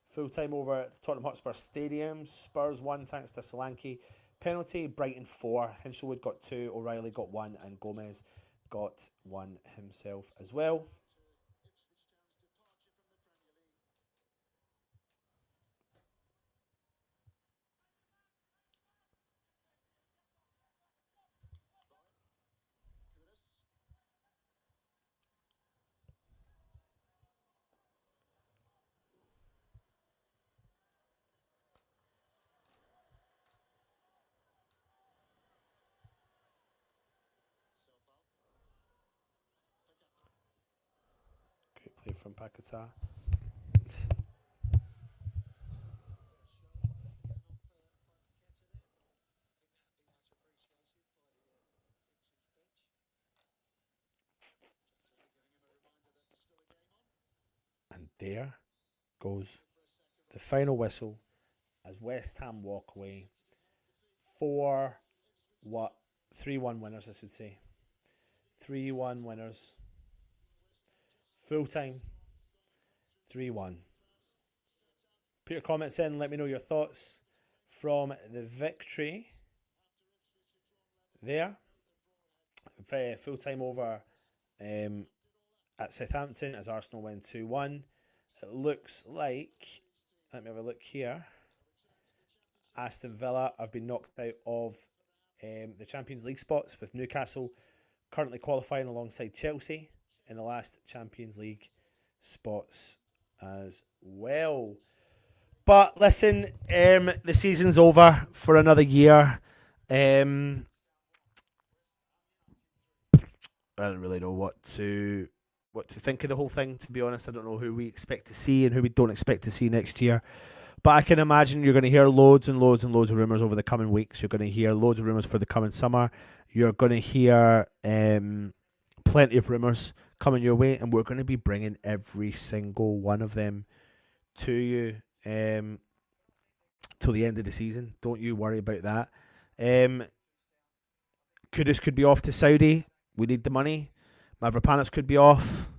Full time over at the Tottenham Hotspur Stadium. Spurs 1 thanks to Solanke. Penalty, Brighton 4. Hinshelwood got 2, O'Reilly got 1, and Gomez got 1 himself as well. Play from Paquetá. And there goes the final whistle as West Ham walk away. 3-1 winners, I should say. 3-1 winners. Full time, 3-1. Put your comments in, let me know your thoughts from the victory there. Full time over at Southampton as Arsenal win 2-1. It looks like, let me have a look here, Aston Villa have been knocked out of the Champions League spots, with Newcastle currently qualifying alongside Chelsea in the last Champions League spots as well. But listen, the season's over for another year. I don't really know what to think of the whole thing, to be honest. I don't know who we expect to see and who we don't expect to see next year. But I can imagine you're going to hear loads and loads and loads of rumours over the coming weeks. You're going to hear loads of rumours for the coming summer. You're going to hear plenty of rumours coming your way, and we're going to be bringing every single one of them to you till the end of the season. Don't you worry about that. Kudus could be off to Saudi. We need the money. Mavropanos could be off.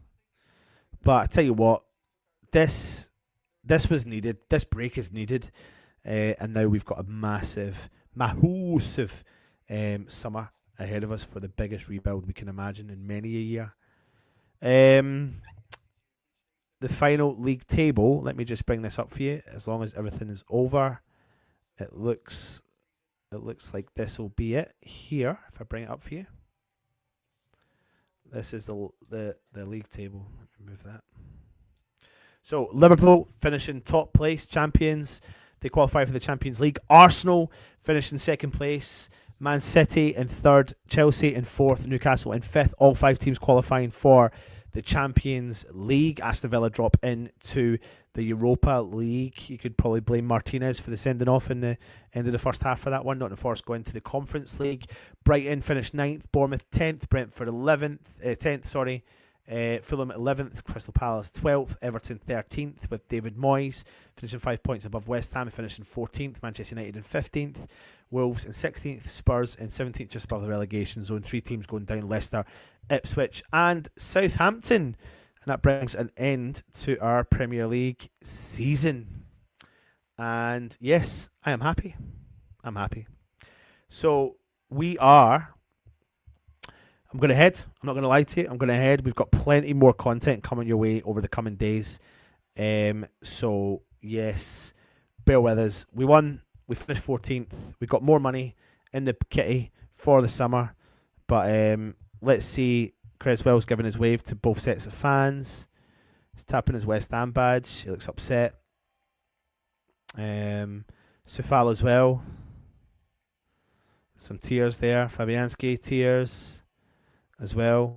But I tell you what, this was needed. This break is needed. And now we've got a massive summer ahead of us for the biggest rebuild we can imagine in many a year. The final league table, let me just bring this up for you. As long as everything is over, it looks like this will be it here. If I bring it up for you, this is the league table. Let me move that. So Liverpool finishing top place, champions. They qualify for the Champions League. Arsenal finishing second place. Man City in third, Chelsea in fourth, Newcastle in fifth. All 5 teams qualifying for the Champions League. Aston Villa drop into the Europa League. You could probably blame Martinez for the sending off in the end of the first half for that one. Nottingham Forest go into the Conference League. Brighton finished 9th, Bournemouth 10th, Brentford 10th, Fulham 11th, Crystal Palace 12th, Everton 13th with David Moyes finishing 5 points above West Ham, finishing 14th, Manchester United in 15th, Wolves in 16th, Spurs in 17th, just above the relegation zone. 3 teams going down: Leicester, Ipswich and Southampton. And that brings an end to our Premier League season. And yes, I am happy. I'm happy. So I'm going to head. I'm not going to lie to you. I'm going to head. We've got plenty more content coming your way over the coming days. So, yes, bear with us. We won. We finished 14th. We got more money in the kitty for the summer. But let's see. Creswell's giving his wave to both sets of fans. He's tapping his West Ham badge. He looks upset. Sufal as well. Some tears there. Fabianski, tears as well.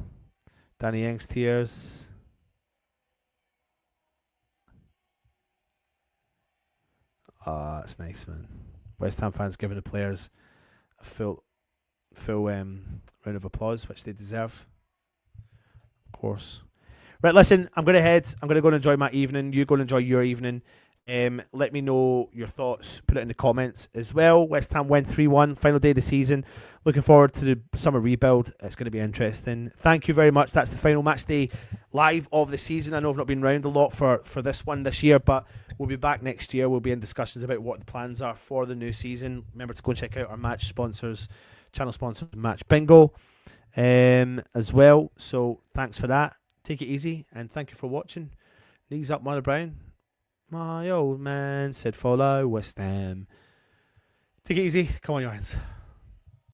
Danny Ings, tears. That's nice, man. West Ham fans giving the players a full round of applause, which they deserve. Of course. Right, listen, I'm going to head. I'm going to go and enjoy my evening. You go and enjoy your evening. Let me know your thoughts. Put it in the comments as well. West Ham went 3-1. Final day of the season. Looking forward to the summer rebuild. It's going to be interesting. Thank you very much. That's the final match day live of the season. I know I've not been round a lot for this one this year, but we'll be back next year. We'll be in discussions about what the plans are for the new season. Remember to go and check out our match sponsors, channel sponsors, Match Bingo, as well. So thanks for that. Take it easy, and thank you for watching. Knees up, Mother Brown. My old man said follow West Ham. Take it easy. Come on, your hands.